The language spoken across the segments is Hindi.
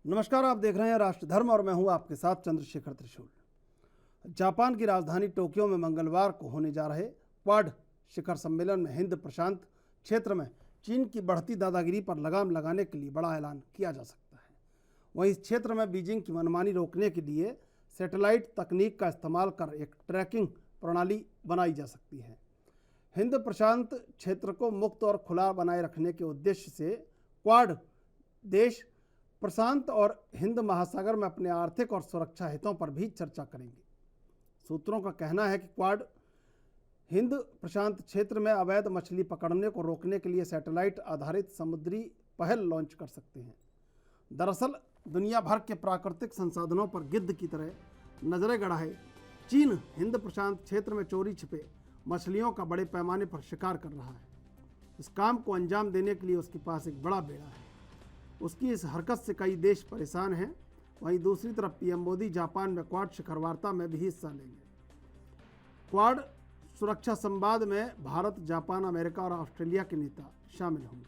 नमस्कार, आप देख रहे हैं राष्ट्र धर्म और मैं हूं आपके साथ चंद्रशेखर त्रिशूल। जापान की राजधानी टोक्यो में मंगलवार को होने जा रहे क्वाड शिखर सम्मेलन में हिंद प्रशांत क्षेत्र में चीन की बढ़ती दादागिरी पर लगाम लगाने के लिए बड़ा ऐलान किया जा सकता है। वहीं इस क्षेत्र में बीजिंग की मनमानी रोकने के लिए सैटेलाइट तकनीक का इस्तेमाल कर एक ट्रैकिंग प्रणाली बनाई जा सकती है। हिंद प्रशांत क्षेत्र को मुक्त और खुला बनाए रखने के उद्देश्य से क्वाड देश प्रशांत और हिंद महासागर में अपने आर्थिक और सुरक्षा हितों पर भी चर्चा करेंगे। सूत्रों का कहना है कि क्वाड हिंद प्रशांत क्षेत्र में अवैध मछली पकड़ने को रोकने के लिए सैटेलाइट आधारित समुद्री पहल लॉन्च कर सकते हैं। दरअसल दुनिया भर के प्राकृतिक संसाधनों पर गिद्ध की तरह नजरें गड़ाए चीन हिंद प्रशांत क्षेत्र में चोरी छिपे मछलियों का बड़े पैमाने पर शिकार कर रहा है। इस काम को अंजाम देने के लिए उसके पास एक बड़ा बेड़ा है। उसकी इस हरकत से कई देश परेशान हैं। वहीं दूसरी तरफ पीएम मोदी जापान में क्वाड शिखर वार्ता में भी हिस्सा लेंगे। क्वाड सुरक्षा संवाद में भारत, जापान, अमेरिका और ऑस्ट्रेलिया के नेता शामिल होंगे।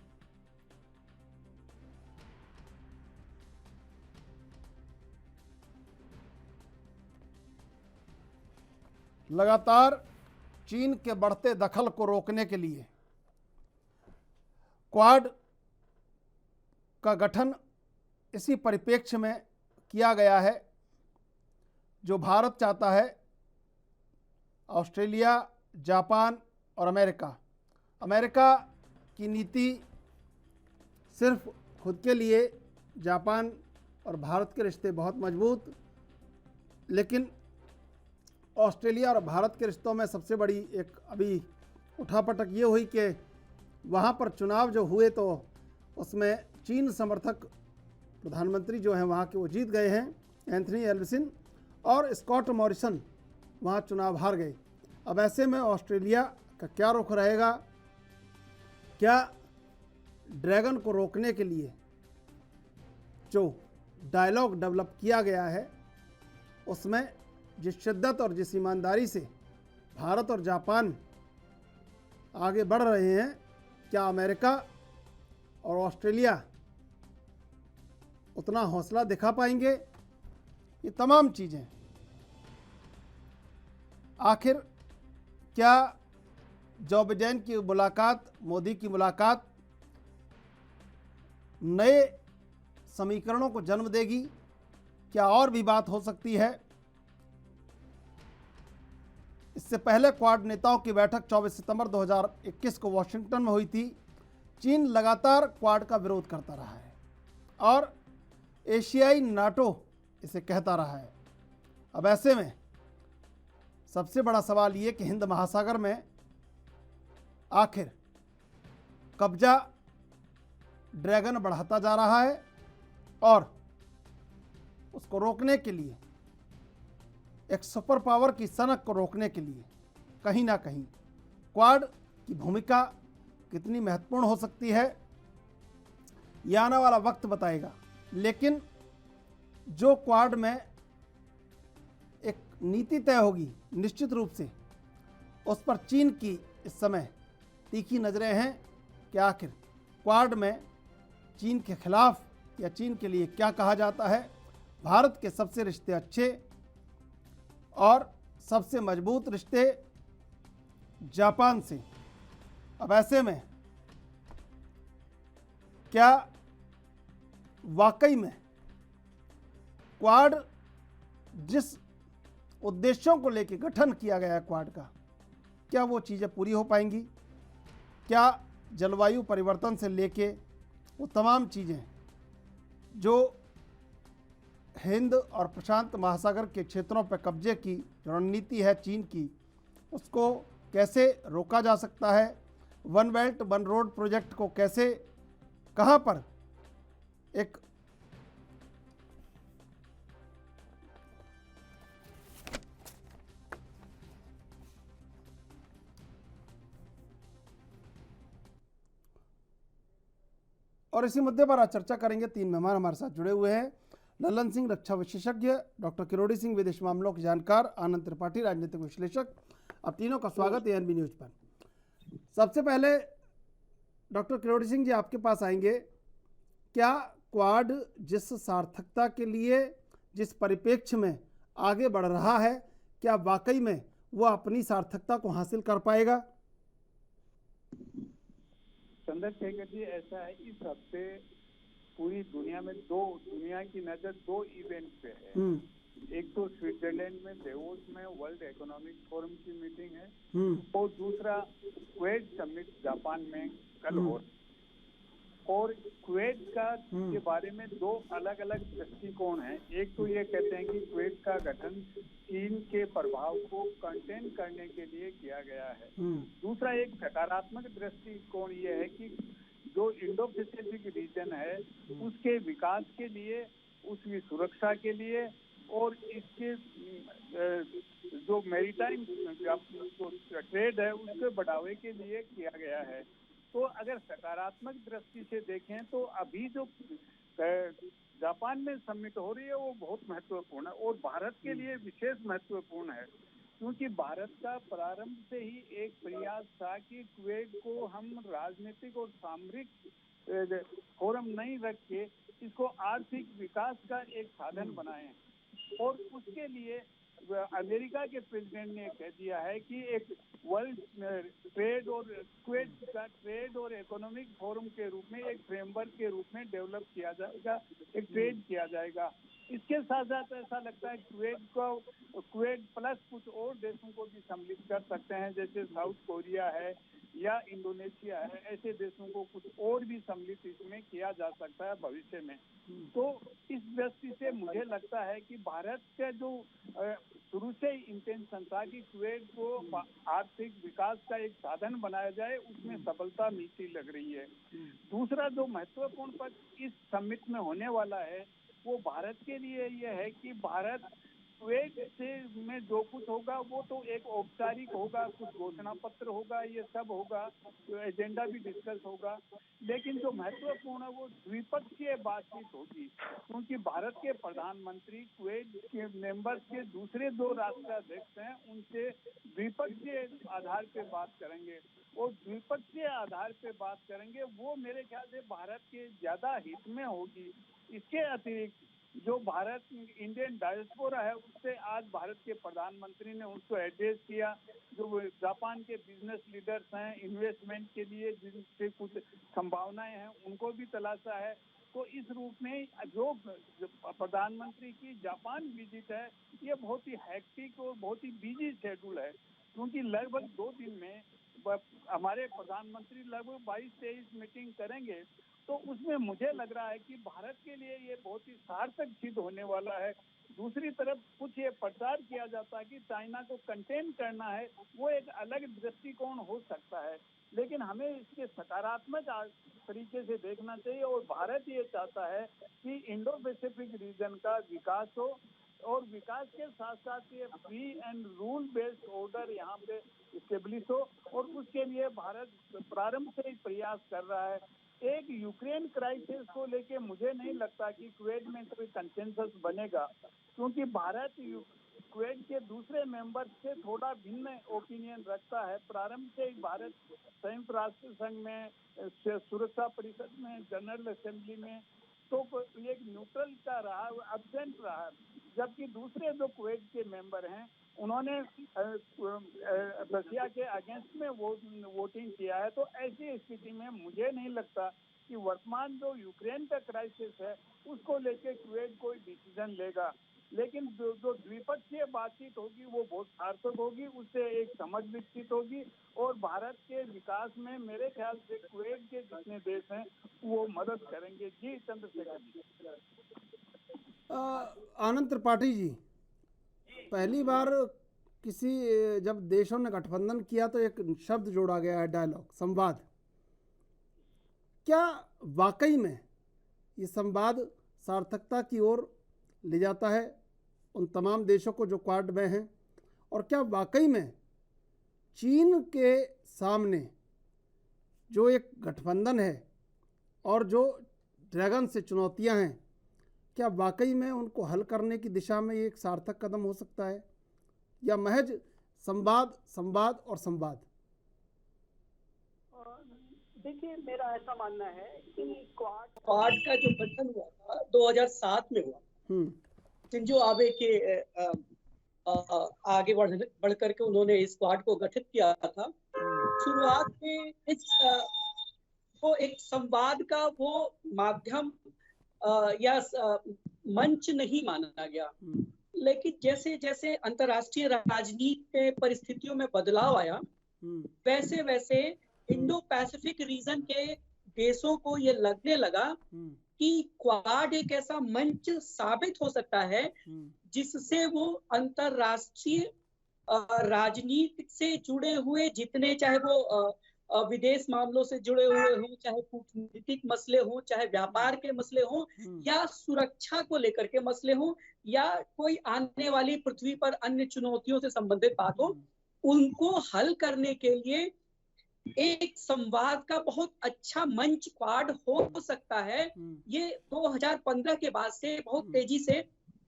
लगातार चीन के बढ़ते दखल को रोकने के लिए क्वाड का गठन इसी परिप्रेक्ष्य में किया गया है जो भारत चाहता है। ऑस्ट्रेलिया, जापान और अमेरिका की नीति सिर्फ खुद के लिए, जापान और भारत के रिश्ते बहुत मजबूत, लेकिन ऑस्ट्रेलिया और भारत के रिश्तों में सबसे बड़ी एक अभी उठापटक ये हुई कि वहाँ पर चुनाव जो हुए तो उसमें चीन समर्थक प्रधानमंत्री जो हैं वहाँ के वो जीत गए हैं, एंथनी एल्बसिन, और स्कॉट मॉरिसन वहाँ चुनाव हार गए। अब ऐसे में ऑस्ट्रेलिया का क्या रुख रहेगा? क्या ड्रैगन को रोकने के लिए जो डायलॉग डेवलप किया गया है उसमें जिस शिद्दत और जिस ईमानदारी से भारत और जापान आगे बढ़ रहे हैं, क्या अमेरिका और ऑस्ट्रेलिया उतना हौसला दिखा पाएंगे? ये तमाम चीज़ें आखिर क्या जो बिडेन की मुलाकात, मोदी की मुलाकात नए समीकरणों को जन्म देगी? क्या और भी बात हो सकती है? इससे पहले क्वाड नेताओं की बैठक 24 सितंबर 2021 को वाशिंगटन में हुई थी। चीन लगातार क्वाड का विरोध करता रहा है और एशियाई नाटो इसे कहता रहा है। अब ऐसे में सबसे बड़ा सवाल ये कि हिंद महासागर में आखिर कब्जा ड्रैगन बढ़ाता जा रहा है और उसको रोकने के लिए, एक सुपर पावर की सनक को रोकने के लिए कहीं ना कहीं क्वाड की भूमिका कितनी महत्वपूर्ण हो सकती है, यह आने वाला वक्त बताएगा। लेकिन जो क्वाड में एक नीति तय होगी निश्चित रूप से उस पर चीन की इस समय तीखी नज़रें हैं कि आखिर क्वाड में चीन के खिलाफ या चीन के लिए क्या कहा जाता है। भारत के सबसे रिश्ते अच्छे और सबसे मजबूत रिश्ते जापान से। अब ऐसे में क्या वाकई में क्वाड जिस उद्देश्यों को लेकर गठन किया गया है क्वाड का, क्या वो चीज़ें पूरी हो पाएंगी? क्या जलवायु परिवर्तन से लेके वो तमाम चीज़ें जो हिंद और प्रशांत महासागर के क्षेत्रों पर कब्जे की रणनीति है चीन की, उसको कैसे रोका जा सकता है? One belt one road project को कैसे, कहाँ पर एक और इसी मुद्दे पर आज चर्चा करेंगे। तीन मेहमान हमारे साथ जुड़े हुए हैं। ललन सिंह, रक्षा विशेषज्ञ, डॉक्टर किरोड़ी सिंह, विदेश मामलों के जानकार, आनंद त्रिपाठी, राजनीतिक विश्लेषक। अब तीनों का स्वागत है एएनबी न्यूज पर। सबसे पहले डॉक्टर किरोड़ी सिंह जी आपके पास आएंगे। क्या क्वाड जिस सार्थकता के लिए, जिस परिप्रेक्ष्य में आगे बढ़ रहा है, क्या वाकई में वो अपनी सार्थकता को हासिल कर पाएगा? चंद्रशेखर जी, ऐसा है, इस हफ्ते पूरी दुनिया में दुनिया की नजर दो इवेंट पे है। एक तो स्विट्जरलैंड में देवोस में वर्ल्ड इकोनॉमिक फोरम की मीटिंग है और दूसरा क्वेड समिट जापान में कल हो। और क्वेड के बारे में दो अलग अलग दृष्टिकोण हैं। एक तो ये कहते हैं कि क्वेड का गठन चीन के प्रभाव को कंटेन करने के लिए किया गया है। दूसरा एक सकारात्मक दृष्टिकोण ये है कि जो इंडो पैसिफिक रीजन है उसके विकास के लिए, उसकी सुरक्षा के लिए और इसके जो मैरीटाइम ट्रेड है उसके बढ़ावे के लिए किया गया है। तो अगर सकारात्मक दृष्टि से देखें तो अभी जो जापान में समिट हो रही है वो बहुत महत्वपूर्ण है और भारत के लिए विशेष महत्वपूर्ण है, क्योंकि भारत का प्रारंभ से ही एक प्रयास था कि क्वेड को हम राजनीतिक और सामरिक फोरम नहीं रख के इसको आर्थिक विकास का एक साधन बनाएं। और उसके लिए अमेरिका के प्रेसिडेंट ने कह दिया है कि एक वर्ल्ड ट्रेड और क्वेड का ट्रेड और इकोनॉमिक फोरम के रूप में एक फ्रेमवर्क के रूप में डेवलप किया जाएगा, एक ट्रेड किया जाएगा। इसके साथ साथ ऐसा लगता है क्वेड प्लस कुछ और देशों को भी सम्मिलित कर सकते हैं, जैसे साउथ कोरिया है या इंडोनेशिया है। ऐसे देशों को कुछ और भी सम्मिलित इसमें किया जा सकता है भविष्य में। तो इस दृष्टि से मुझे लगता है कि भारत का जो शुरू से इंटेंशन था कि क्वेड को आर्थिक विकास का एक साधन बनाया जाए, उसमें सफलता मिलती लग रही है। दूसरा जो महत्वपूर्ण पक्ष इस समिट में होने वाला है वो भारत के लिए यह है कि भारत क्वेड से में जो कुछ होगा वो तो एक औपचारिक होगा, कुछ घोषणा पत्र होगा, ये सब होगा, तो एजेंडा भी डिस्कस होगा। लेकिन जो महत्वपूर्ण है वो द्विपक्षीय बातचीत होगी, क्योंकि भारत के प्रधानमंत्री क्वेड के मेंबर्स के दूसरे दो राष्ट्राध्यक्ष हैं उनसे द्विपक्षीय आधार पे बात करेंगे और द्विपक्षीय आधार पे बात करेंगे वो मेरे ख्याल से भारत के ज्यादा हित में होगी। इसके अतिरिक्त जो भारत इंडियन डायस्पोरा है उससे आज भारत के प्रधानमंत्री ने उनको एड्रेस किया, जो जापान के बिजनेस लीडर्स हैं, इन्वेस्टमेंट के लिए जिनसे कुछ संभावनाएं हैं उनको भी तलाशा है। तो इस रूप में जो प्रधानमंत्री की जापान विजिट है ये बहुत ही हैक्टिक और बहुत ही बिजी शेड्यूल है, क्योंकि लगभग 2 दिन में हमारे प्रधानमंत्री लगभग 22-23 मीटिंग करेंगे। तो उसमें मुझे लग रहा है कि भारत के लिए ये बहुत ही सार्थक सिद्ध होने वाला है। दूसरी तरफ कुछ ये प्रचार किया जाता है कि चाइना को कंटेन करना है, वो एक अलग दृष्टिकोण हो सकता है, लेकिन हमें इसके सकारात्मक तरीके से देखना चाहिए और भारत ये चाहता है कि इंडो पैसिफिक रीजन का विकास हो और विकास के साथ साथ ये free and rule based order यहाँ पे स्टेब्लिश हो और उसके लिए भारत प्रारंभ से ही प्रयास कर रहा है। एक यूक्रेन क्राइसिस को लेके मुझे नहीं लगता कि क्वेड में कोई कंसेंसस बनेगा, क्योंकि भारत क्वेड के दूसरे मेंबर से थोड़ा भिन्न ओपिनियन रखता है। प्रारंभ से ही भारत संयुक्त राष्ट्र संघ में, सुरक्षा परिषद में, जनरल असेंबली में तो एक न्यूट्रल का रहा, एब्सेंट रहा, जबकि दूसरे जो क्वेड के मेंबर हैं उन्होंने रशिया के अगेंस्ट में वोटिंग किया है। तो ऐसी स्थिति में मुझे नहीं लगता कि वर्तमान जो यूक्रेन का क्राइसिस है उसको लेके क्वेड कोई डिसीजन लेगा, लेकिन जो द्विपक्षीय बातचीत होगी वो बहुत सार्थक होगी, उससे एक समझ विकसित होगी और भारत के विकास में मेरे ख्याल से क्वेड के जितने देश हैं वो मदद करेंगे। जी चंद्रशेखर जी। आनंद त्रिपाठी जी, पहली बार जब देशों ने गठबंधन किया तो एक शब्द जोड़ा गया है, डायलॉग, संवाद। क्या वाकई में ये संवाद सार्थकता की ओर ले जाता है उन तमाम देशों को जो क्वाड में हैं, और क्या वाकई में चीन के सामने जो एक गठबंधन है और जो ड्रैगन से चुनौतियां हैं, क्या वाकई में उनको हल करने की दिशा में ये एक सार्थक कदम हो सकता है, या महज संवाद संवाद और संवाद? देखिए, मेरा ऐसा मानना है कि क्वाड का जो गठन हुआ था 2007 में हुआ, शिंजो आबे के आगे बढ़ करके उन्होंने इस क्वाड को गठित किया था। शुरुआत में इस वो एक संवाद का वो माध्यम या मंच नहीं माना गया, लेकिन जैसे जैसे अंतर्राष्ट्रीय राजनीति के परिस्थितियों में बदलाव आया, वैसे वैसे इंडो पैसिफिक रीजन के देशों को ये लगने लगा कि क्वाड एक ऐसा मंच साबित हो सकता है जिससे वो अंतर्राष्ट्रीय राजनीति से जुड़े हुए जितने, चाहे वो विदेश मामलों से जुड़े हुए हों, चाहे कूटनीतिक मसले हों, चाहे व्यापार के मसले हों, या सुरक्षा को लेकर के मसले हों, या कोई आने वाली पृथ्वी पर अन्य चुनौतियों से संबंधित बात हो, उनको हल करने के लिए एक संवाद का बहुत अच्छा मंच क्वाड हो सकता है। ये 2015 के बाद से बहुत तेजी से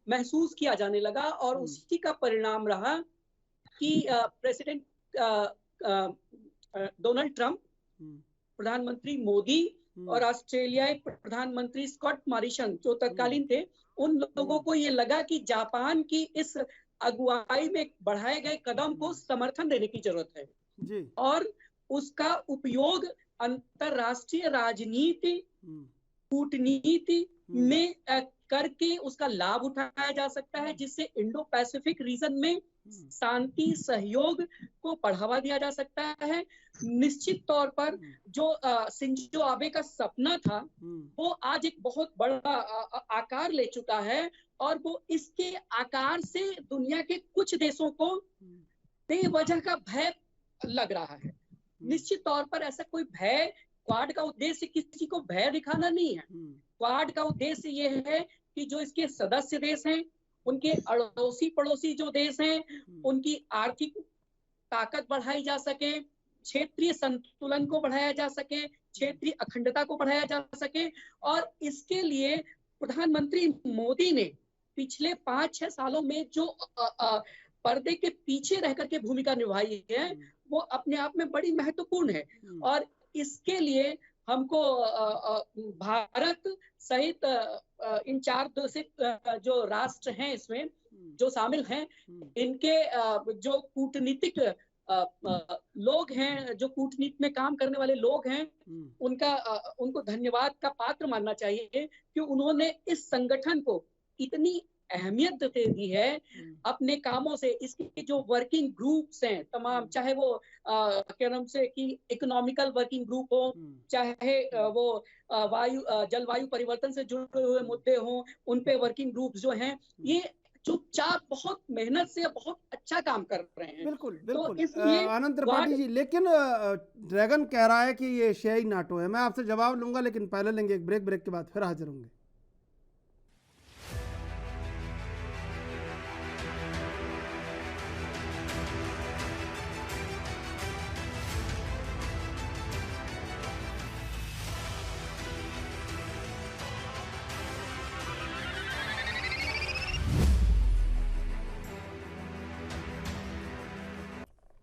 महसूस किया जाने लगा, और उसी का परिणाम रहा कि प्रेसिडेंट डोनाल्ड ट्रंप, प्रधानमंत्री मोदी और ऑस्ट्रेलियाई प्रधानमंत्री स्कॉट मॉरिसन जो तत्कालीन थे, उन लोगों को ये लगा कि जापान की इस अगुवाई में बढ़ाए गए कदम को समर्थन देने की जरूरत है जी। और उसका उपयोग अंतरराष्ट्रीय राजनीति, कूटनीति में करके उसका लाभ उठाया जा सकता है, जिससे इंडो पैसिफिक रीजन में शांति सहयोग को बढ़ावा दिया जा सकता है। निश्चित तौर पर जो शिंजो आबे का सपना था वो आज एक बहुत बड़ा आकार ले चुका है, और वो इसके आकार से दुनिया के कुछ देशों को बेवजह का भय लग रहा है। निश्चित तौर पर ऐसा कोई भय, क्वाड का उद्देश्य किसी को भय दिखाना नहीं है। क्वाड का उद्देश्य ये है कि जो इसके सदस्य देश हैं, उनके अड़ोसी पड़ोसी जो देश हैं, उनकी आर्थिक ताकत बढ़ाई जा सके, क्षेत्रीय संतुलन को बढ़ाया जा सके, क्षेत्रीय अखंडता को बढ़ाया जा सके। और इसके लिए प्रधानमंत्री मोदी ने पिछले 5-6 सालों में जो पर्दे के पीछे रह करके भूमिका निभाई है, वो अपने आप में बड़ी महत्वपूर्ण है। और इसके लिए हमको भारत सहित इन 4 जो राष्ट्र हैं इसमें जो शामिल हैं, इनके जो कूटनीतिक लोग हैं, जो कूटनीति में काम करने वाले लोग हैं, उनको धन्यवाद का पात्र मानना चाहिए कि उन्होंने इस संगठन को इतनी अहमियत दे दी है अपने कामों से। इसके जो वर्किंग ग्रुप्स हैं तमाम, चाहे वो क्या नाम से कि इकोनॉमिकल वर्किंग ग्रुप हो, चाहे वो जलवायु परिवर्तन से जुड़े हुए मुद्दे हों, उन पे वर्किंग ग्रुप्स जो हैं, ये चुपचाप बहुत मेहनत से बहुत अच्छा काम कर रहे हैं। बिल्कुल बिल्कुल तो आनंद त्रिपाठी जी, लेकिन ड्रैगन कह रहा है कि ये एशियाई नाटो है। मैं आपसे जवाब लूंगा, लेकिन पहले लेंगे एक ब्रेक के बाद फिर हाजिर होंगे।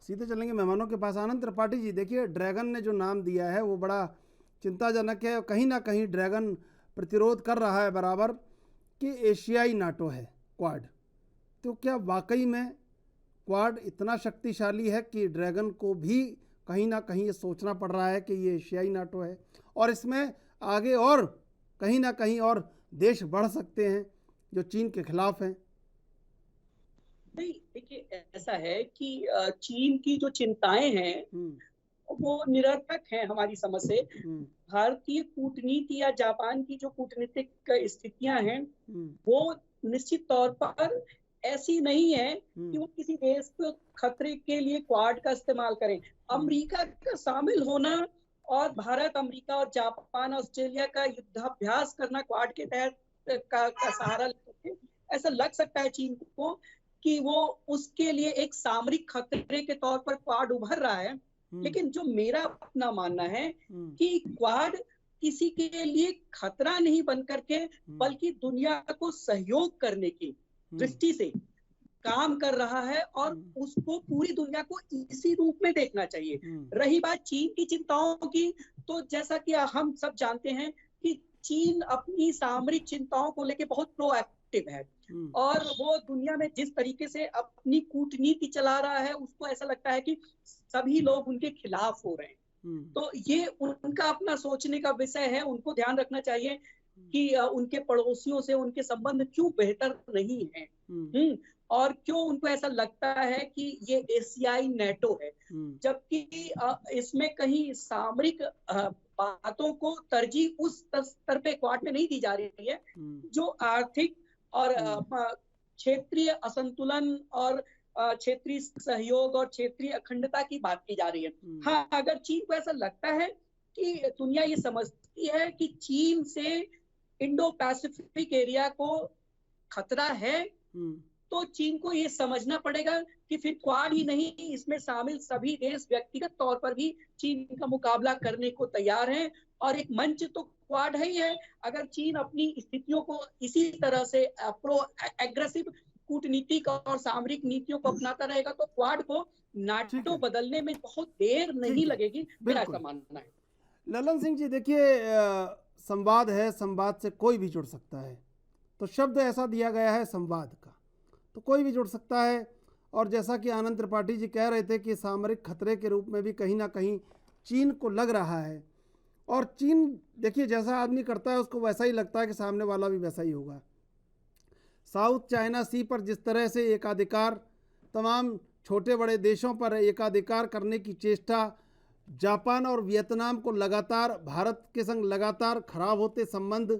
सीधे चलेंगे मेहमानों के पास। आनंद त्रिपाठी जी, देखिए ड्रैगन ने जो नाम दिया है वो बड़ा चिंताजनक है। कहीं ना कहीं ड्रैगन प्रतिरोध कर रहा है बराबर कि एशियाई नाटो है क्वाड। तो क्या वाकई में क्वाड इतना शक्तिशाली है कि ड्रैगन को भी कहीं ना कहीं ये सोचना पड़ रहा है कि ये एशियाई नाटो है, और इसमें आगे और कहीं ना कहीं और देश बढ़ सकते हैं जो चीन के खिलाफ हैं? नहीं, देखिए ऐसा है कि चीन की जो चिंताएं हैं वो निरर्थक हैं हमारी समझ से। भारतीय कूटनीति या जापान की जो कूटनीतिक स्थितियां हैं वो निश्चित तौर पर ऐसी नहीं है कि वो किसी देश को खतरे के लिए क्वाड का इस्तेमाल करें। अमेरिका का शामिल होना और भारत, अमेरिका और जापान, ऑस्ट्रेलिया का युद्धाभ्यास करना क्वाड के तहत का सहारा लेकर, ऐसा लग सकता है चीन को कि वो उसके लिए एक सामरिक खतरे के तौर पर क्वाड उभर रहा है। लेकिन जो मेरा अपना मानना है कि क्वाड किसी के लिए खतरा नहीं बन करके, बल्कि दुनिया को सहयोग करने की दृष्टि से काम कर रहा है और उसको पूरी दुनिया को इसी रूप में देखना चाहिए। रही बात चीन की चिंताओं की, तो जैसा कि हम सब जानते हैं कि चीन अपनी सामरिक चिंताओं को लेकर बहुत प्रोएक्टिव है और वो दुनिया में जिस तरीके से अपनी कूटनीति चला रहा है उसको ऐसा लगता है कि सभी लोग उनके खिलाफ हो रहे हैं। तो ये उनका अपना सोचने का विषय है। उनको ध्यान रखना चाहिए कि उनके पड़ोसियों से उनके संबंध क्यों बेहतर नहीं है और क्यों उनको ऐसा लगता है कि ये एशियाई नेटो है, जबकि इसमें कहीं सामरिक बातों को तरजीह उस स्तर पे क्वाड में नहीं दी जा रही है जो आर्थिक और क्षेत्रीय असंतुलन और क्षेत्रीय सहयोग और क्षेत्रीय अखंडता की बात की जा रही है। हाँ, अगर चीन को ऐसा लगता है कि दुनिया ये समझती है कि चीन से इंडो पैसिफिक एरिया को खतरा है, तो चीन को ये समझना पड़ेगा कि फिर क्वाड ही नहीं, इसमें शामिल सभी देश व्यक्तिगत तौर पर भी चीन का मुकाबला करने को तैयार हैं और एक मंच तो क्वाड है ही है। अगर चीन अपनी स्थितियों को इसी तरह से प्रो एग्रेसिव कूटनीतिक और सामरिक नीतियों को अपनाता रहेगा तो क्वाड को नाटो बदलने में बहुत देर नहीं लगेगी, मेरा ऐसा मानना है। ललन सिंह जी, देखिए संवाद है, संवाद से कोई भी जुड़ सकता है, तो शब्द ऐसा दिया गया है संवाद का, तो कोई भी जुड़ सकता है। और जैसा कि आनंद त्रिपाठी जी कह रहे थे कि सामरिक खतरे के रूप में भी कहीं ना कहीं चीन को लग रहा है, और चीन देखिए जैसा आदमी करता है उसको वैसा ही लगता है कि सामने वाला भी वैसा ही होगा। साउथ चाइना सी पर जिस तरह से एकाधिकार, तमाम छोटे बड़े देशों पर एकाधिकार करने की चेष्टा, जापान और वियतनाम को लगातार भारत के संग लगातार खराब होते संबंध,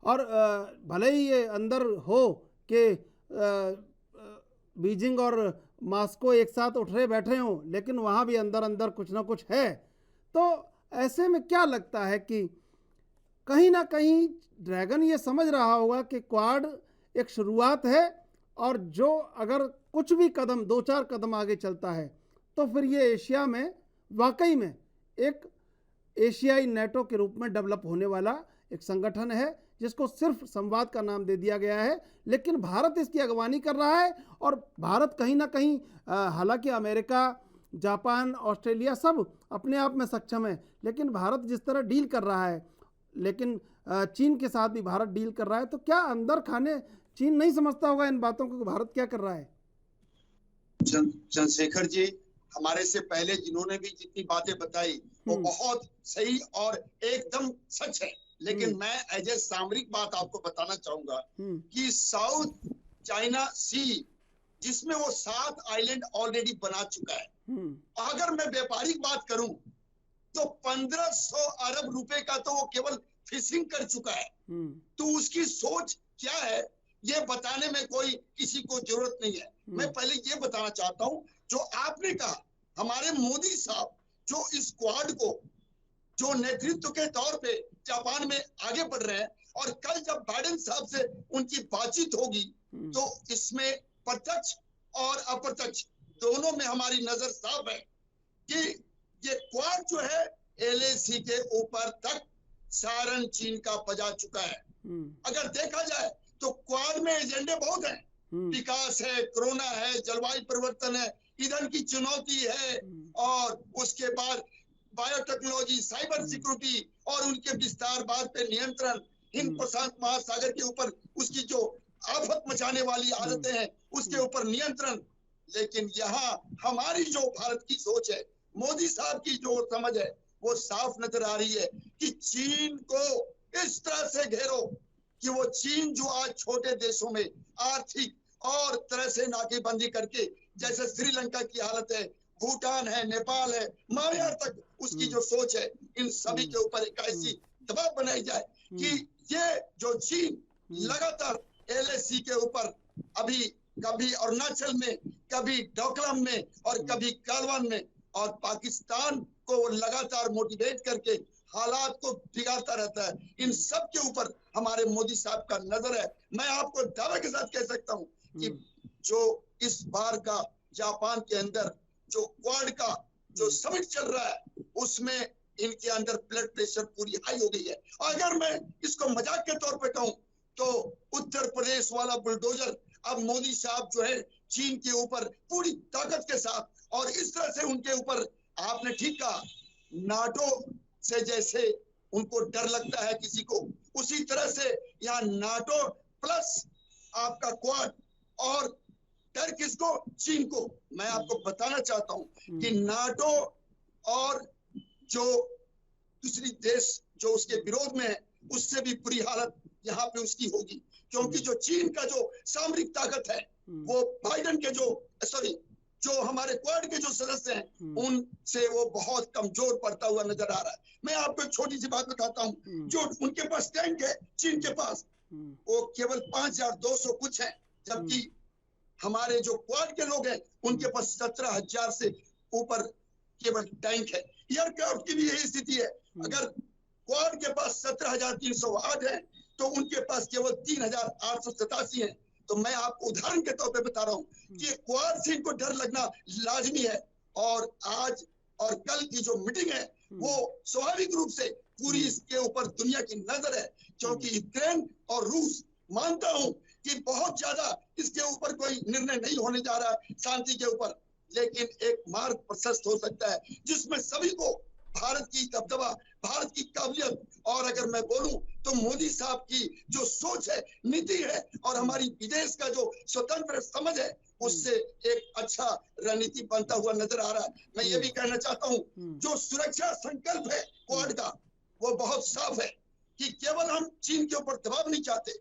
और भले ही ये अंदर हो कि बीजिंग और मॉस्को एक साथ उठ रहे बैठे हों, लेकिन वहाँ भी अंदर अंदर कुछ ना कुछ है। तो ऐसे में क्या लगता है कि कहीं ना कहीं ड्रैगन ये समझ रहा होगा कि क्वाड एक शुरुआत है, और जो अगर कुछ भी कदम 2-4 कदम आगे चलता है तो फिर ये एशिया में वाकई में एक एशियाई नेटो के रूप में डेवलप होने वाला एक संगठन है, जिसको सिर्फ संवाद का नाम दे दिया गया है। लेकिन भारत इसकी अगवानी कर रहा है, और भारत कहीं ना कहीं हालांकि अमेरिका, जापान, ऑस्ट्रेलिया सब अपने आप में सक्षम है, लेकिन भारत जिस तरह डील कर रहा है, लेकिन चीन के साथ भी भारत डील कर रहा है, तो क्या अंदर खाने चीन नहीं समझता होगा इन बातों को कि भारत क्या कर रहा है? चंद्रशेखर जी, हमारे से पहले जिन्होंने भी जितनी बातें बताई वो बहुत सही और एकदम सच है, लेकिन मैं एज ए सामरिक बात आपको बताना चाहूंगा कि साउथ चाइना सी, जिसमें वो 7 आइलैंड ऑलरेडी बना चुका है, अगर मैं व्यापारिक बात करूं तो 1500 अरब रुपए का तो वो केवल फिशिंग कर चुका है। तो उसकी सोच क्या है ये बताने में कोई किसी को जरूरत नहीं है। मैं पहले ये बताना चाहता हूं, जो आपने कहा, हमारे मोदी साहब जो इस क्वाड को जो नेतृत्व के तौर पे जापान में आगे बढ़ रहे हैं, और कल जब बाइडेन साहब से उनकी बातचीत होगी तो इसमें प्रत्यक्ष और अप्रत्यक्ष दोनों में हमारी नजर साफ है कि ये क्वाड जो है LAC के ऊपर तक सारन चीन का बजा चुका है। अगर देखा जाए तो क्वाड में एजेंडे बहुत हैं, विकास है, कोरोना है, जलवायु परिवर्तन है, ईंधन की चुनौती है, और उसके बाद बायोटेक्नोलॉजी, साइबर सिक्योरिटी और उनके विस्तारवाद पे नियंत्रण, हिंद प्रशांत महासागर के ऊपर उसकी जो आफत मचाने वाली आदतें हैं उसके ऊपर नियंत्रण। लेकिन यहाँ हमारी जो भारत की सोच है, मोदी साहब की जो समझ है, वो साफ नजर आ रही है कि चीन को इस तरह से घेरो कि वो चीन जो आज छोटे देशों में आर्थिक और तरह से नाकेबंदी करके, जैसे श्रीलंका की हालत है, भूटान है, नेपाल है, म्यांमार तक उसकी जो सोच है, इन सभी के ऊपर एक ऐसी दबाव बनाई जाए कि ये जो चीन लगातार LAC के ऊपर अभी कभी अरुणाचल में, कभी डोकलाम में और कभी गलवान में, और पाकिस्तान को लगातार मोटिवेट करके हालात को बिगाड़ता रहता है, इन सब के ऊपर हमारे मोदी साहब का नजर है। मैं आपको दावे के साथ कह सकता हूं कि जो इस बार का जापान के अंदर जो क्वाड का जो समिट चल रहा है, उसमें इनके अंदर ब्लड प्रेशर पूरी हाई हो गई है। अगर मैं इसको मजाक के तौर पे कहूं तो उत्तर प्रदेश वाला बुलडोजर अब मोदी साहब जो है चीन के ऊपर पूरी ताकत के साथ, और इस तरह से उनके ऊपर, आपने ठीक कहा, नाटो से जैसे उनको डर लगता है किसी को, उसी तरह से यहाँ नाटो प्लस आपका क्वाड, और डर किसको? चीन को। मैं आपको बताना चाहता हूं कि नाटो और जो दूसरी देश जो उसके विरोध में है, उससे भी बुरी हालत यहाँ पे उसकी होगी, क्योंकि जो चीन का जो सामरिक ताकत है वो बाइडेन के जो हमारे क्वाड के जो सदस्य हैं उनसे वो बहुत कमजोर पड़ता हुआ नजर आ रहा है। मैं आपको एक छोटी सी बात बताता हूँ, जो उनके पास टैंक है चीन के पास, वो केवल 5200 कुछ है, जबकि हमारे जो क्वाड के लोग हैं उनके पास 17,000 से ऊपर केवल टैंक है। एयरक्राफ्ट की भी यही स्थिति है। अगर क्वाड के पास 17,308 है तो उनके पास केवल 3,887 है। तो मैं आपको उदाहरण के तौर पे बता रहा हूँ कि क्वाड से इनको डर लगना लाजमी है। और आज और कल की जो मीटिंग है वो स्वाभाविक रूप से पूरी इसके ऊपर दुनिया की नजर है, क्योंकि यूक्रेन और रूस, मानता हूं कि बहुत ज्यादा इसके ऊपर कोई निर्णय नहीं होने जा रहा है शांति के ऊपर, लेकिन एक मार्ग प्रशस्त हो सकता है जिसमें सभी को भारत की दबदबा, भारत की काबिलियत, और अगर मैं बोलूं तो मोदी साहब की जो सोच है, नीति है, और हमारी विदेश का जो स्वतंत्र समझ है, उससे एक अच्छा रणनीति बनता हुआ नजर आ रहा है। मैं ये भी कहना चाहता हूं, जो सुरक्षा संकल्प है क्वाड का, वो बहुत साफ है कि केवल हम चीन के ऊपर दबाव नहीं चाहते,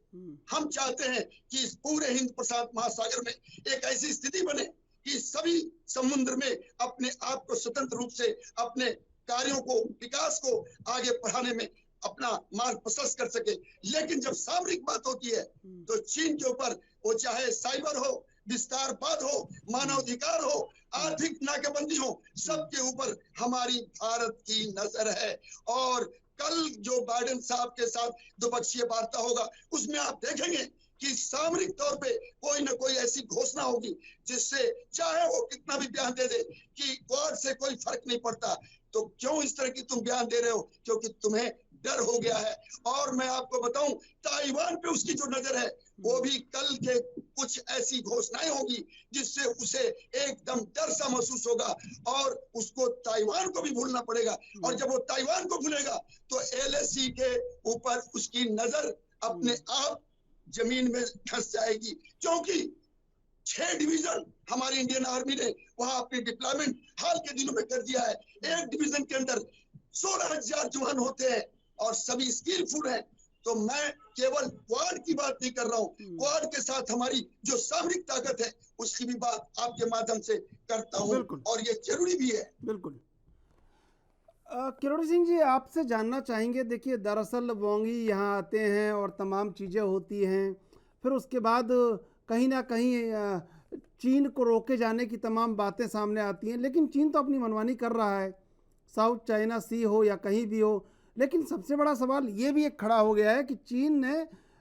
हम चाहते हैं कि इस पूरे हिंद प्रशांत महासागर में एक ऐसी स्थिति बने कि सभी समुद्र में अपने आप को स्वतंत्र रूप से अपने कार्यों को, विकास को आगे बढ़ाने में अपना मार्ग प्रशस्त कर सके। लेकिन जब सामरिक बात होती है तो चीन के ऊपर, वो चाहे साइबर हो, विस्तारवाद हो, मानवाधिकार हो, आर्थिक नाकेबंदी हो, सबके ऊपर हमारी भारत की नजर है। और कल जो बाइडेन साहब के साथ द्विपक्षीय वार्ता होगा, उसमें आप देखेंगे कि सामरिक तौर पे कोई ना कोई ऐसी घोषणा होगी जिससे, चाहे वो कितना भी बयान दे दे कि क्वाड से कोई फर्क नहीं पड़ता, तो क्यों इस तरह की तुम बयान दे रहे हो? क्योंकि तुम्हें डर हो गया है। और मैं आपको बताऊं, ताइवान पे उसकी जो नजर है, वो भी कल के कुछ ऐसी घोषणाएं होगी जिससे उसे एकदम डर सा महसूस होगा, और उसको ताइवान को भी भूलना पड़ेगा। और जब वो ताइवान को भूलेगा तो LAC के ऊपर उसकी नजर अपने आप जमीन में धंस जाएगी, क्योंकि 6 डिवीजन हमारी इंडियन आर्मी ने वहां अपनी डिप्लॉयमेंट हाल के दिनों में कर दिया है। एक डिवीजन के अंदर 16,000 जवान होते हैं और सभी स्किलफुल हैं। तो मैं केवल क्वाड की बात नहीं कर रहा हूँ, क्वाड के साथ हमारी जो सामरिक ताकत है उसकी भी बात आपके माध्यम से करता हूँ, और ये जरूरी भी है। बिल्कुल। किरोड़ी सिंह जी, आपसे जानना चाहेंगे, देखिए दरअसल वोंगी यहाँ आते हैं और तमाम चीज़ें होती हैं, फिर उसके बाद कहीं ना कहीं चीन को रोके जाने की तमाम बातें सामने आती हैं, लेकिन चीन तो अपनी मनमानी कर रहा है, साउथ चाइना सी हो या कहीं भी हो। लेकिन सबसे बड़ा सवाल ये भी एक खड़ा हो गया है कि चीन ने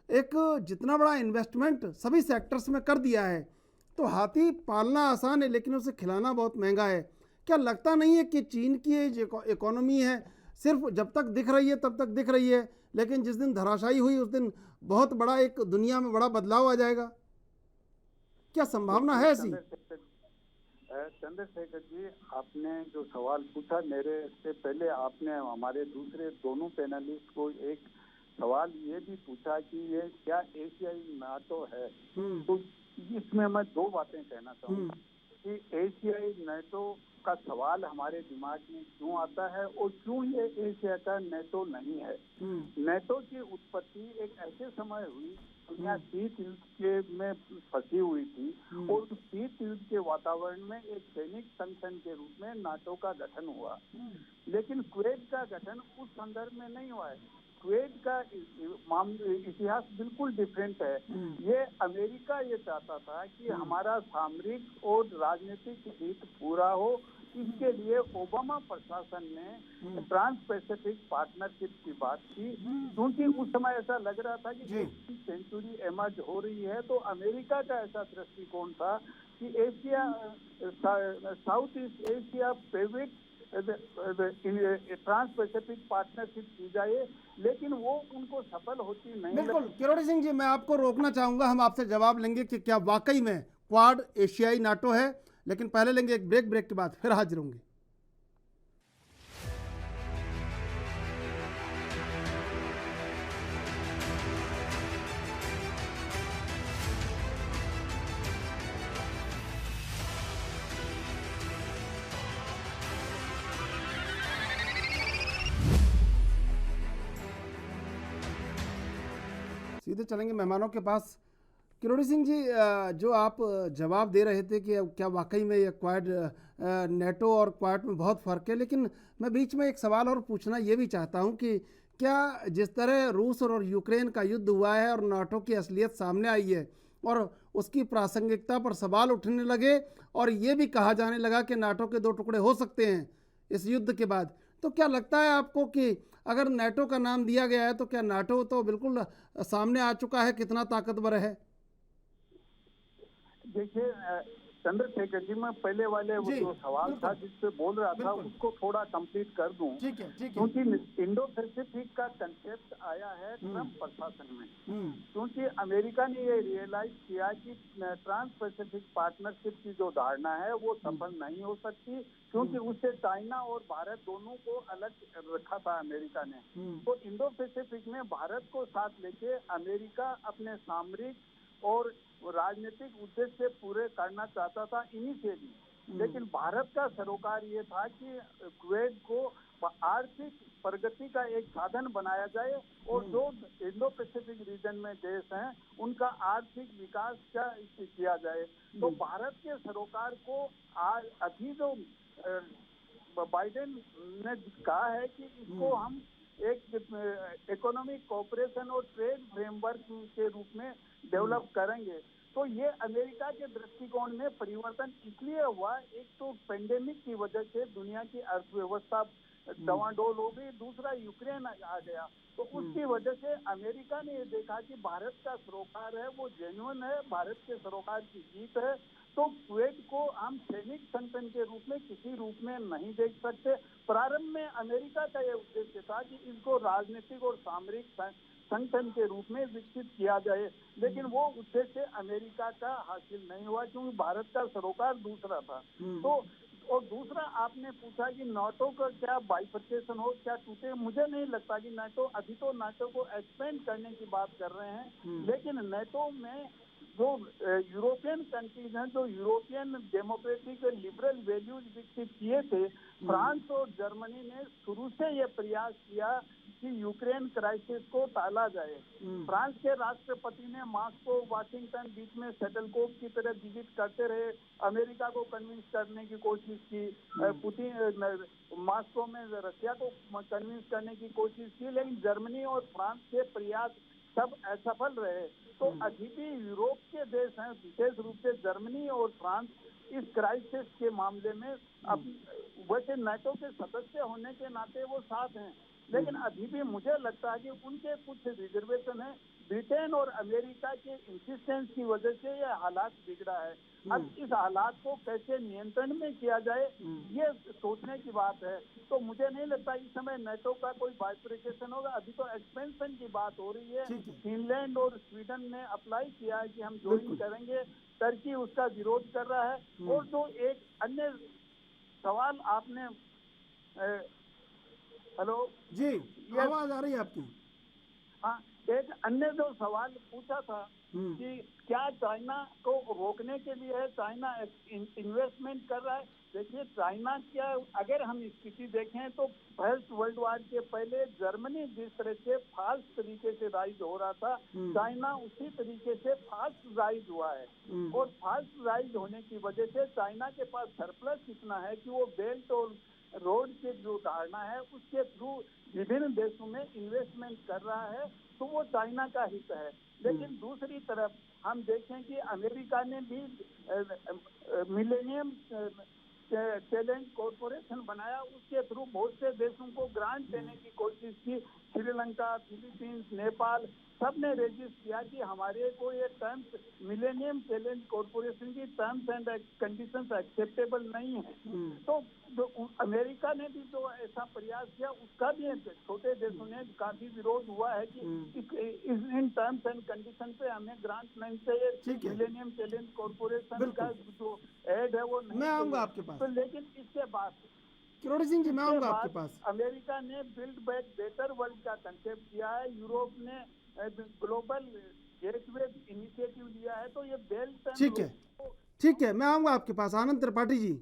एक जितना बड़ा इन्वेस्टमेंट सभी सेक्टर्स में कर दिया है, तो हाथी पालना आसान है लेकिन उसे खिलाना बहुत महंगा है। क्या लगता नहीं है कि चीन की ये जो इकोनॉमी है सिर्फ जब तक दिख रही है तब तक दिख रही है, लेकिन जिस दिन धराशायी हुई उस दिन बहुत बड़ा एक दुनिया में बड़ा बदलाव आ जाएगा? क्या संभावना है ऐसी? चंद्रशेखर जी, आपने जो सवाल पूछा, मेरे से पहले आपने हमारे दूसरे दोनों पैनलिस्ट को एक सवाल ये भी पूछा कि ये क्या एशियाई नाटो है। तो इसमें मैं 2 बातें कहना चाहूँगा कि एशियाई नाटो का सवाल हमारे दिमाग में क्यों आता है और क्यों ये एशिया का नाटो नहीं है। नाटो की उत्पत्ति एक ऐसे समय हुई, दुनिया शीत युद्ध के में फंसी हुई थी, और उस शीत युद्ध के वातावरण में एक सैनिक संगठन के रूप में नाटो का गठन हुआ। लेकिन क्वेत का गठन उस संदर्भ में नहीं हुआ है। क्वेत का इतिहास बिल्कुल डिफरेंट है। ये अमेरिका ये चाहता था कि हमारा सामरिक और राजनीतिक हित पूरा हो, इसके लिए ओबामा प्रशासन ने ट्रांस पैसिफिक पार्टनरशिप की बात की, क्योंकि उस समय ऐसा लग रहा था कि सेंचुरी इमर्ज हो रही है। तो अमेरिका का ऐसा दृष्टिकोण था कि एशिया, साउथ ईस्ट एशिया पेविट ट्रांस पैसिफिक पार्टनरशिप की जाए, लेकिन वो उनको सफल होती नहीं। बिल्कुल किरोड़ी सिंह जी, मैं आपको रोकना चाहूंगा, हम आपसे जवाब लेंगे कि क्या वाकई में क्वाड एशियाई नाटो है। लेकिन पहले लेंगे एक ब्रेक के बाद फिर हाजिर होंगे। सीधे चलेंगे मेहमानों के पास। किरोड़ी सिंह जी, जो आप जवाब दे रहे थे कि क्या वाकई में ये क्वाड नेटो और क्वाड में बहुत फ़र्क है, लेकिन मैं बीच में एक सवाल और पूछना ये भी चाहता हूँ कि क्या जिस तरह रूस और यूक्रेन का युद्ध हुआ है और नाटो की असलियत सामने आई है और उसकी प्रासंगिकता पर सवाल उठने लगे और ये भी कहा जाने लगा कि नाटो के 2 टुकड़े हो सकते हैं इस युद्ध के बाद, तो क्या लगता है आपको कि अगर नाटो का नाम दिया गया है तो क्या नाटो तो बिल्कुल सामने आ चुका है, कितना ताकतवर है? देखिए चंद्रशेखर जी, मैं पहले वाले वो जो सवाल था जिसपे बोल रहा था उसको थोड़ा कंप्लीट कर दूं। ठीक है। क्योंकि इंडो पैसिफिक का कंसेप्ट आया है ट्रम्प प्रशासन में, क्योंकि अमेरिका ने ये रियलाइज किया कि ट्रांस पैसिफिक पार्टनरशिप की जो धारणा है वो सफल नहीं हो सकती, क्योंकि उससे चाइना और भारत दोनों को अलग रखा था अमेरिका ने। तो इंडो पैसिफिक में भारत को साथ लेके अमेरिका अपने सामरिक और राजनीतिक उद्देश्य पूरे करना चाहता था इनिशियली। लेकिन भारत का सरोकार ये था कि कुवैत को आर्थिक प्रगति का एक साधन बनाया जाए और जो इंडो पैसिफिक रीजन में देश हैं उनका आर्थिक विकास किया जाए। तो भारत के सरोकार को आज अभी जो बाइडेन ने कहा है कि इसको हम एक इकोनॉमिक कोऑपरेशन और ट्रेड फ्रेमवर्क के रूप में डेवलप करेंगे। तो ये अमेरिका के दृष्टिकोण में परिवर्तन इसलिए हुआ, एक तो पेंडेमिक की वजह से दुनिया की अर्थव्यवस्था डवाडोल हो गई, दूसरा यूक्रेन आ गया, तो उसकी वजह से अमेरिका ने ये देखा कि भारत का सरोकार है वो जेन्युइन है, भारत के सरोकार की जीत है। तो कुवैत को हम सैनिक संगठन के रूप में किसी रूप में नहीं देख सकते। प्रारंभ में अमेरिका का यह उद्देश्य था कि इसको राजनीतिक और सामरिक संगठन के रूप में विकसित किया जाए, लेकिन वो उद्देश्य अमेरिका का हासिल नहीं हुआ क्योंकि भारत का सरोकार दूसरा था। तो और दूसरा आपने पूछा कि नाटो का क्या बाइफर्केशन हो, क्या टूटे, मुझे नहीं लगता कि नाटो, अभी तो नाटो को एक्सपेंड करने की बात कर रहे हैं, लेकिन नाटो में जो यूरोपियन कंट्रीज हैं, जो यूरोपियन डेमोक्रेटिक लिबरल वैल्यूज विकसित किए थे, फ्रांस और जर्मनी ने शुरू से ये प्रयास किया कि यूक्रेन क्राइसिस को टाला जाए। फ्रांस के राष्ट्रपति ने मॉस्को वाशिंगटन बीच में शटलकॉक की तरह विजिट करते रहे, अमेरिका को कन्विंस करने की कोशिश की, पुतिन मॉस्को में रशिया को कन्विंस करने की कोशिश की, लेकिन जर्मनी और फ्रांस के प्रयास सब असफल रहे। तो अभी भी यूरोप के देश हैं, विशेष रूप से जर्मनी और फ्रांस, इस क्राइसिस के मामले में अब वैसे नाटो के सदस्य होने के नाते वो साथ हैं, लेकिन अभी भी मुझे लगता है कि उनके कुछ रिजर्वेशन है। ब्रिटेन और अमेरिका के इंसिस्टेंस की वजह से ये हालात बिगड़ा है। अब इस हालात को कैसे नियंत्रण में किया जाए ये सोचने की बात है। तो मुझे नहीं लगता इस समय नाटो का कोई बाइफर्केशन होगा, अभी तो एक्सपेंशन की बात हो रही है। फिनलैंड और स्वीडन ने अप्लाई किया है कि हम ज्वाइन करेंगे, टर्की उसका विरोध कर रहा है। और जो एक अन्य सवाल आपने हेलो जी, आवाज आ रही है आपकी? हाँ, एक अन्य जो सवाल पूछा था कि क्या चाइना को रोकने के लिए है, चाइना इन्वेस्टमेंट कर रहा है। देखिए चाइना क्या, अगर हम स्थिति देखें तो फर्स्ट वर्ल्ड वॉर के पहले जर्मनी जिस तरह से फास्ट तरीके से राइज हो रहा था, चाइना उसी तरीके से फास्ट राइज हुआ है। और फास्ट राइज होने की वजह से चाइना के पास सरप्लस इतना है कि वो बेल्ट और रोड की जो धारणा है उसके थ्रू विभिन्न देशों में इन्वेस्टमेंट कर रहा है, तो वो चाइना का हित है। लेकिन दूसरी तरफ हम देखें कि अमेरिका ने भी मिलेनियम चैलेंज कॉरपोरेशन बनाया, उसके थ्रू बहुत से देशों को ग्रांट देने की कोशिश की, श्रीलंका, फिलीपींस, नेपाल सब ने रजिस्ट किया कि हमारे को ये टर्म्स मिलेनियम चैलेंज कॉरपोरेशन की टर्म्स एंड कंडीशंस एक्सेप्टेबल नहीं है। तो अमेरिका ने भी जो ऐसा प्रयास किया उसका भी छोटे देशों ने काफी विरोध हुआ है कि इन टर्म्स एंड कंडीशन पे हमें ग्रांट नहीं चाहिए, मिलेनियम चैलेंज कॉरपोरेशन का जो एड है वो नहीं। मैं आऊंगा आपके पास। तो लेकिन इसके बाद किरोड़ी सिंह जी, मैं आऊंगा आपके पास। अमेरिका ने बिल्ड बैक बेटर वर्ल्ड का कंसेप्ट किया है, यूरोप ने ग्लोबल गेटवे इनिशिएटिव लिया है। तो ये बेल्ट, ठीक है, मैं आऊंगा आपके पास। आनंद त्रिपाठी जी,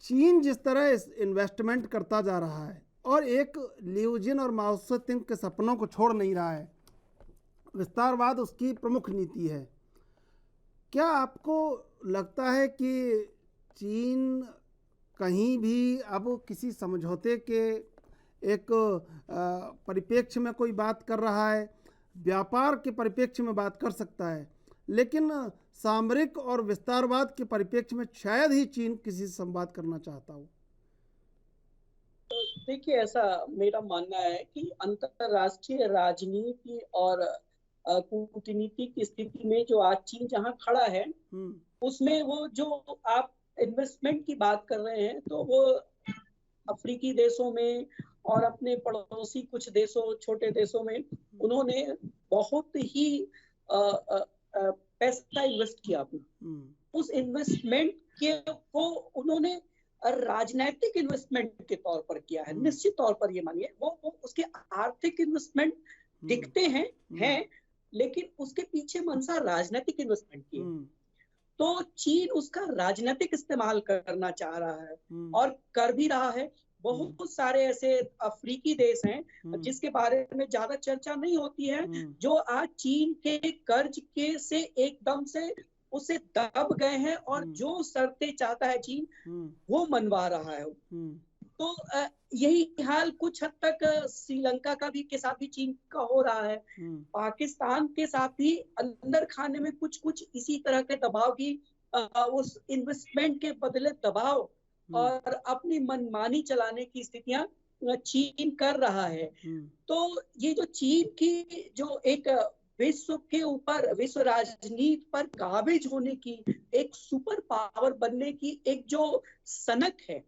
चीन जिस तरह इन्वेस्टमेंट करता जा रहा है और एक ल्यूजिन और माओ त्से तुंग के सपनों को छोड़ नहीं रहा है, विस्तारवाद उसकी प्रमुख नीति है, क्या आपको लगता है कि चीन कहीं भी अब किसी समझौते के एक परिप्रेक्ष्य में कोई बात कर रहा है? व्यापार के परिप्रेक्ष्य में बात कर सकता है, लेकिन सामरिक और विस्तारवाद के परिप्रेक्ष्य में शायद ही चीन किसी से संवाद करना चाहता हो। देखिए, ऐसा मेरा मानना है कि अंतरराष्ट्रीय राजनीति और कूटनीति की स्थिति में जो आज चीन जहां खड़ा है, उसमें वो जो आप इन्वेस्टमेंट की बात कर रहे हैं, तो वो अफ्रीकी देशों में और अपने पड़ोसी कुछ देशों, छोटे देशों में उन्होंने बहुत ही पैसा इन्वेस्ट किया अपना। उस इन्वेस्टमेंट के को उन्होंने राजनीतिक इन्वेस्टमेंट के तौर पर किया है। निश्चित तौर पर ये मानिए वो उसके आर्थिक इन्वेस्टमेंट दिखते हैं, लेकिन उसके पीछे मनसा राजनीतिक इन्वेस्टमेंट की है। तो चीन उसका राजनीतिक इस्तेमाल करना चाह रहा है और कर भी रहा है। बहुत सारे ऐसे अफ्रीकी देश हैं जिसके बारे में ज्यादा चर्चा नहीं होती है, जो आज चीन के कर्ज के से एकदम से उसे दब गए हैं और जो शर्तें चाहता है चीन वो मनवा रहा है। तो यही हाल कुछ हद तक श्रीलंका का भी के साथ भी चीन का हो रहा है। पाकिस्तान के साथ भी अंदर खाने में कुछ इसी तरह के दबाव की उस इन्वेस्टमेंट के बदले दबाव और अपनी मनमानी चलाने की स्थितियां चीन कर रहा है। तो ये जो चीन की जो एक विश्व के ऊपर, विश्व राजनीति पर काबिज होने की, एक सुपर पावर बनने की एक जो सनक है,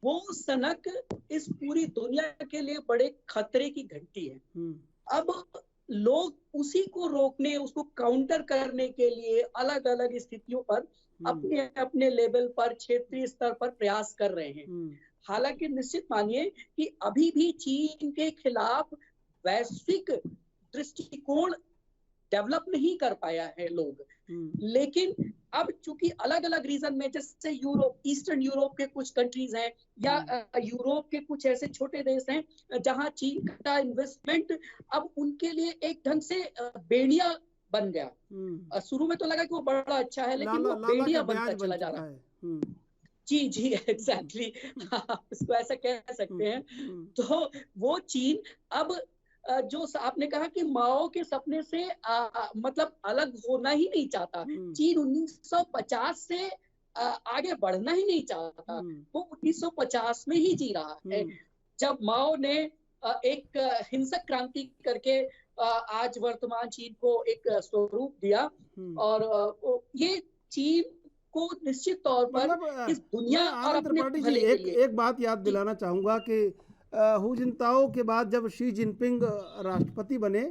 वो सनक इस पूरी दुनिया के लिए बड़े खतरे की घंटी है। अब लोग उसी को रोकने, उसको काउंटर करने के लिए अलग अलग स्थितियों पर अपने अपने लेवल पर, क्षेत्रीय स्तर पर प्रयास कर रहे हैं। हालांकि निश्चित मानिए कि अभी भी चीन के खिलाफ वैश्विक दृष्टिकोण डेवलप नहीं कर पाया है लोग। लेकिन अब चूंकि अलग अलग रीजन में, जैसे यूरोप, ईस्टर्न यूरोप के कुछ कंट्रीज हैं या यूरोप के कुछ ऐसे छोटे देश हैं जहां चीन का इन्वेस्टमेंट अब उनके लिए एक ढंग से बेड़िया बन गया। शुरू में तो लगा कि वो बड़ा अच्छा है, लेकिन वो बेड़िया बनता चला जा रहा है। जी एग्जैक्टली, इसको ऐसा कह सकते हैं। तो वो चीन अब जो आपने कहा कि माओ के सपने से मतलब अलग होना ही नहीं चाहता। चीन 1950 से आगे बढ़ना ही नहीं चाहता। वो 1950 में ही जी रहा है, जब माओ ने एक हिंसक क्रांति करके आज वर्तमान चीन को एक स्वरूप दिया। और ये चीन को निश्चित तौर पर इस दुनिया और अपने भले के लिए एक बात याद दिलाना चाहूंगा कि हू जिनताओ के बाद जब शी जिनपिंग राष्ट्रपति बने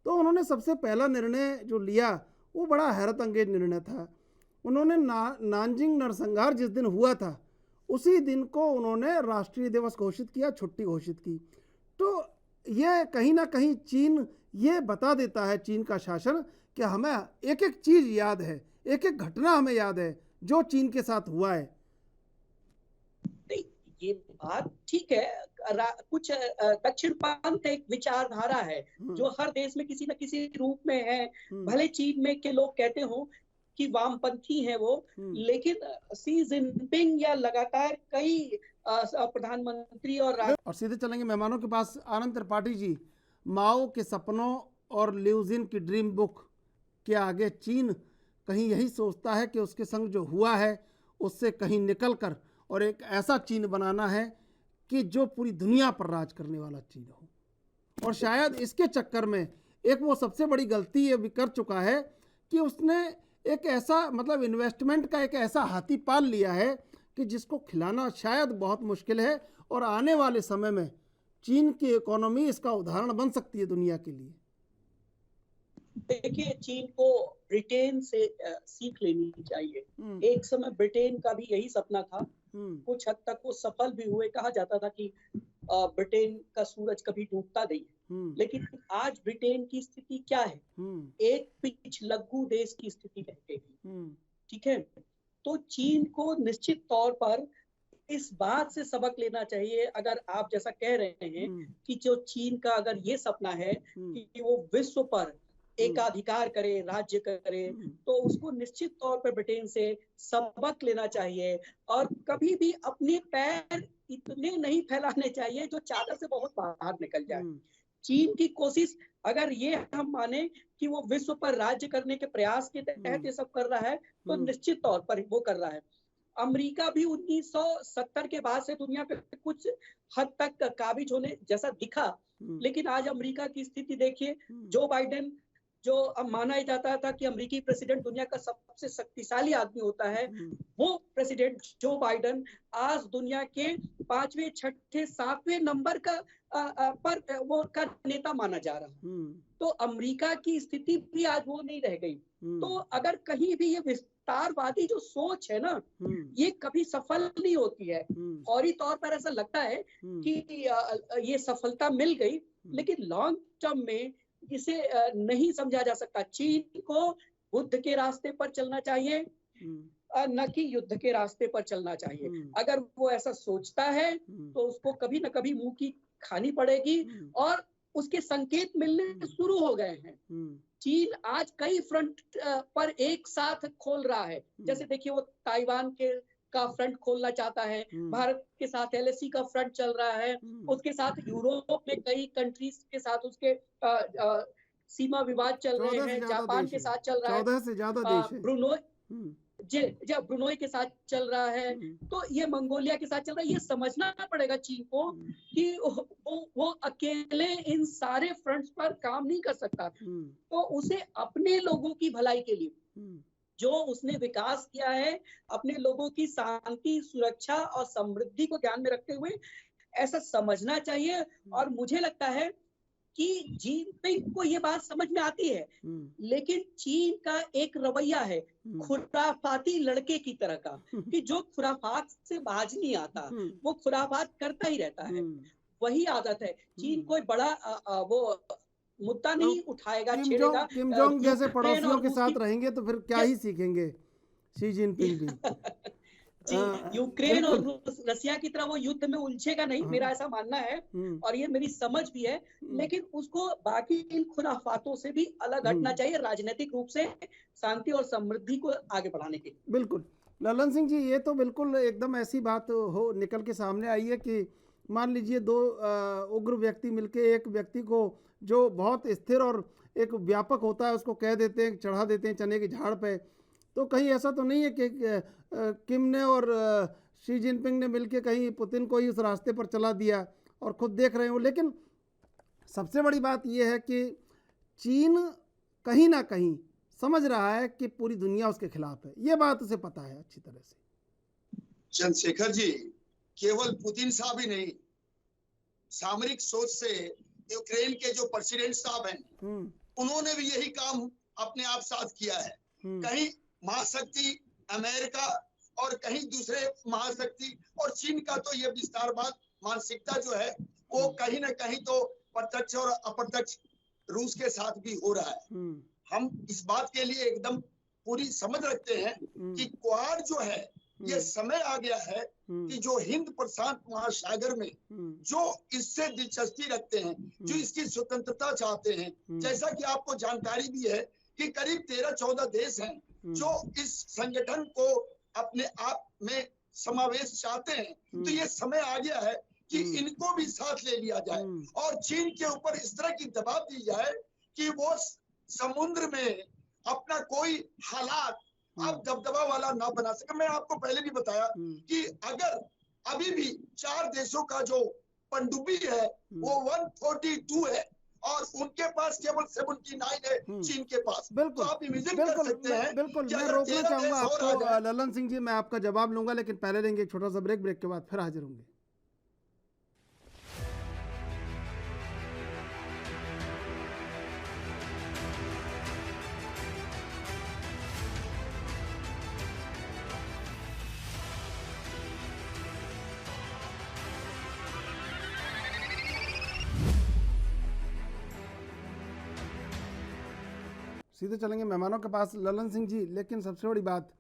तो उन्होंने सबसे पहला निर्णय जो लिया वो बड़ा हैरत अंगेज निर्णय था। उन्होंने नानजिंग नरसंहार जिस दिन हुआ था उसी दिन को उन्होंने राष्ट्रीय दिवस घोषित किया, छुट्टी घोषित की। तो ये कहीं ना कहीं चीन ये बता देता है, चीन का शासन, कि हमें एक एक चीज़ याद है, एक एक घटना हमें याद है जो चीन के साथ हुआ है। ये बात ठीक है, कुछ दक्षिणपंथ एक विचारधारा है जो हर देश में किसी न किसी रूप में है। भले चीन में के लोग कहते हो कि वामपंथी हैं वो, लेकिन शी जिनपिंग या लगातार कई प्रधानमंत्री और सीधे चलेंगे मेहमानों के पास। आनंद त्रिपाठी जी, माओ के सपनों और ल्यूजिन की ड्रीम बुक के आगे चीन कहीं यही सोचता है कि उसके संग जो हुआ है उससे कहीं निकल कर और एक ऐसा चीन बनाना है कि जो पूरी दुनिया पर राज करने वाला चीन हो। और शायद इसके चक्कर में एक वो सबसे बड़ी गलती ये भी कर चुका है कि उसने एक ऐसा मतलब इन्वेस्टमेंट का एक ऐसा हाथी पाल लिया है कि जिसको खिलाना शायद बहुत मुश्किल है, और आने वाले समय में चीन की इकोनॉमी इसका उदाहरण बन सकती है दुनिया के लिए। देखिए, चीन को ब्रिटेन से सीख लेनी चाहिए। एक समय ब्रिटेन का भी यही सपना था, कुछ हद तक वो सफल भी हुए। कहा जाता था कि ब्रिटेन का सूरज कभी डूबता नहीं, लेकिन आज ब्रिटेन की स्थिति क्या है? एक पिछलग्गू देश की स्थिति रह गई। ठीक है, तो चीन को निश्चित तौर पर इस बात से सबक लेना चाहिए। अगर आप जैसा कह रहे हैं कि जो चीन का अगर ये सपना है कि वो विश्व पर एकाधिकार करे, राज्य करे, तो उसको निश्चित तौर पर ब्रिटेन से सबक लेना चाहिए और कभी भी अपने पैर इतने नहीं फैलाने चाहिए जो चादर से बहुत बाहर निकल जाए। चीन की कोशिश, अगर ये हम माने कि वो विश्व पर राज्य करने के प्रयास के तहत ये सब कर रहा है, तो निश्चित तौर पर वो कर रहा है। अमेरिका भी 1970 के बाद से दुनिया पे कुछ हद तक काबिज होने जैसा दिखा, लेकिन आज अमेरिका की स्थिति देखिए। जो बाइडेन, जो अब माना जाता था कि अमेरिकी प्रेसिडेंट दुनिया का सबसे शक्तिशाली आदमी होता है, वो प्रेसिडेंट जो बाइडेन आज दुनिया के 5वें, 6ठे, 7वें नंबर का पर वो का नेता माना जा रहा। तो अमेरिका की स्थिति भी आज वो नहीं रह गई। तो अगर कहीं भी ये विस्तारवादी जो सोच है ना, ये कभी सफल नहीं होती है। फौरी तौर पर ऐसा लगता है कि ये सफलता मिल गई, लेकिन लॉन्ग टर्म में इसे नहीं समझा जा सकता। चीन को बुद्ध के रास्ते पर चलना चाहिए, न कि युद्ध के रास्ते पर चलना चाहिए। अगर वो ऐसा सोचता है तो उसको कभी न कभी मुंह की खानी पड़ेगी, और उसके संकेत मिलने शुरू हो गए हैं। चीन आज कई फ्रंट पर एक साथ खोल रहा है। जैसे देखिए, वो ताइवान का फ्रंट खोलना चाहता है, भारत के साथ LAC का फ्रंट चल रहा है, उसके साथ यूरोप में कई कंट्रीज के साथ उसके सीमा विवाद चल रहे हैं, जापान के साथ चल रहा है, 14 से ज्यादा देश है, ब्रुनोई के साथ चल रहा है, तो ये मंगोलिया के साथ चल रहा है। ये समझना पड़ेगा चीन को कि वो अकेले इन सारे फ्रंट्स पर काम नहीं कर सकता। तो उसे अपने लोगों की भलाई के लिए, जो उसने विकास किया है, अपने लोगों की शांति, सुरक्षा और समृद्धि को ध्यान में रखते हुए ऐसा समझना चाहिए। और मुझे लगता है कि जिनपिंग को ये बात समझ में आती है, लेकिन चीन का एक रवैया है खुराफाती लड़के की तरह का, कि जो खुराफात से बाज नहीं आता, वो खुराफात करता ही रहता है। वही आदत है। चीन कोई बड़ा वो मुद्दा नहीं उठाएगा, छेड़ेगा। किम जोंग जैसे पड़ोसियों के साथ रहेंगे तो फिर क्या ही सीखेंगे शी जिनपिंग भी। यूक्रेन और रसिया की तरह वो युद्ध में उलझेगा नहीं, मेरा ऐसा मानना है, और ये मेरी समझ भी है। लेकिन उसको बाकी इन खुराफातों से भी अलग हटना चाहिए, राजनीतिक रूप से शांति और समृद्धि को आगे बढ़ाने के लिए। बिल्कुल ललन सिंह जी, ये तो बिल्कुल एकदम ऐसी बात हो निकल के सामने आई है कि मान लीजिए दो उग्र व्यक्ति मिलके एक व्यक्ति को जो बहुत स्थिर और एक व्यापक होता है उसको कह देते हैं, चढ़ा देते हैं चने की झाड़ पे। तो कहीं ऐसा तो नहीं है कि किम ने और शी जिनपिंग ने मिलके कहीं पुतिन को ही उस रास्ते पर चला दिया और खुद देख रहे हो। लेकिन सबसे बड़ी बात यह है कि चीन कहीं ना कहीं समझ रहा है कि पूरी दुनिया उसके खिलाफ है, ये बात उसे पता है अच्छी तरह से। चंद्रशेखर जी, केवल पुतिन साहब ही नहीं, सामरिक सोच से यूक्रेन के जो प्रेसिडेंट साहब हैं, उन्होंने भी यही काम अपने आप साथ किया है। कहीं महाशक्ति अमेरिका और कहीं दूसरे महाशक्ति, और चीन का तो ये विस्तारवाद मानसिकता जो है वो कहीं ना कहीं तो प्रत्यक्ष और अप्रत्यक्ष रूस के साथ भी हो रहा है। हम इस बात के लिए एकदम पूरी समझ रखते हैं कि क्वाड जो है, ये समय आ गया है कि जो हिंद प्रशांत महासागर में जो इससे दिलचस्पी रखते हैं, जो इसकी स्वतंत्रता चाहते हैं, जैसा कि आपको जानकारी भी है कि करीब 13-14 देश हैं जो इस संगठन को अपने आप में समावेश चाहते हैं, तो ये समय आ गया है कि इनको भी साथ ले लिया जाए और चीन के ऊपर इस तरह की दबाव दी जाए कि वो समुद्र में अपना कोई हालात अब दबदबा वाला ना बना सके। मैं आपको पहले भी बताया कि अगर अभी भी 4 देशों का जो पनडुब्बी है वो 142 है और उनके पास केवल 79 है चीन के पास। बिल्कुल, तो आप इमेजिन कर सकते हैं बिल्कुल कि मैं अगर रोकना 13 चाहूंगा देश और आ आपको जाए। ललन सिंह जी, मैं आपका जवाब लूंगा लेकिन पहले लेंगे एक छोटा सा ब्रेक के बाद फिर हाजिर होंगे। सीधे चलेंगे मेहमानों के पास। ललन सिंह जी, लेकिन सबसे बड़ी बात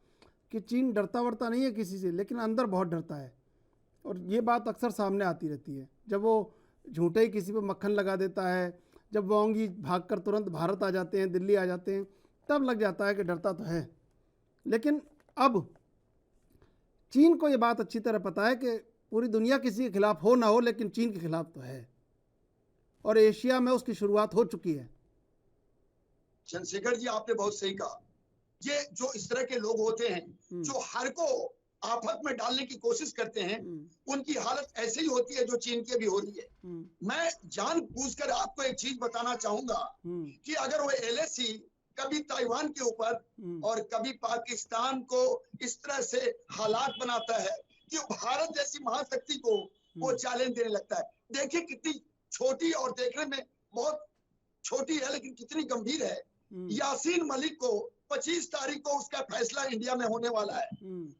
कि चीन डरता वरता नहीं है किसी से, लेकिन अंदर बहुत डरता है और ये बात अक्सर सामने आती रहती है। जब वो झूठे ही किसी पे मक्खन लगा देता है, जब वांगी भागकर तुरंत भारत आ जाते हैं, दिल्ली आ जाते हैं, तब लग जाता है कि डरता तो है। लेकिन अब चीन को ये बात अच्छी तरह पता है कि पूरी दुनिया किसी के खिलाफ हो ना हो, लेकिन चीन के खिलाफ तो है और एशिया में उसकी शुरुआत हो चुकी है। चंद्रशेखर जी, आपने बहुत सही कहा। ये जो इस तरह के लोग होते हैं जो हर को आफत में डालने की कोशिश करते हैं, उनकी हालत ऐसे ही होती है जो चीन की भी हो रही है। मैं जानबूझकर आपको एक चीज बताना चाहूंगा कि अगर वो LAC कभी ताइवान के ऊपर और कभी पाकिस्तान को इस तरह से हालात बनाता है कि भारत जैसी महाशक्ति को वो चैलेंज देने लगता है। देखिए कितनी छोटी और देखने में बहुत छोटी है लेकिन कितनी गंभीर है। यासीन मलिक को 25 तारीख को उसका फैसला इंडिया में होने वाला है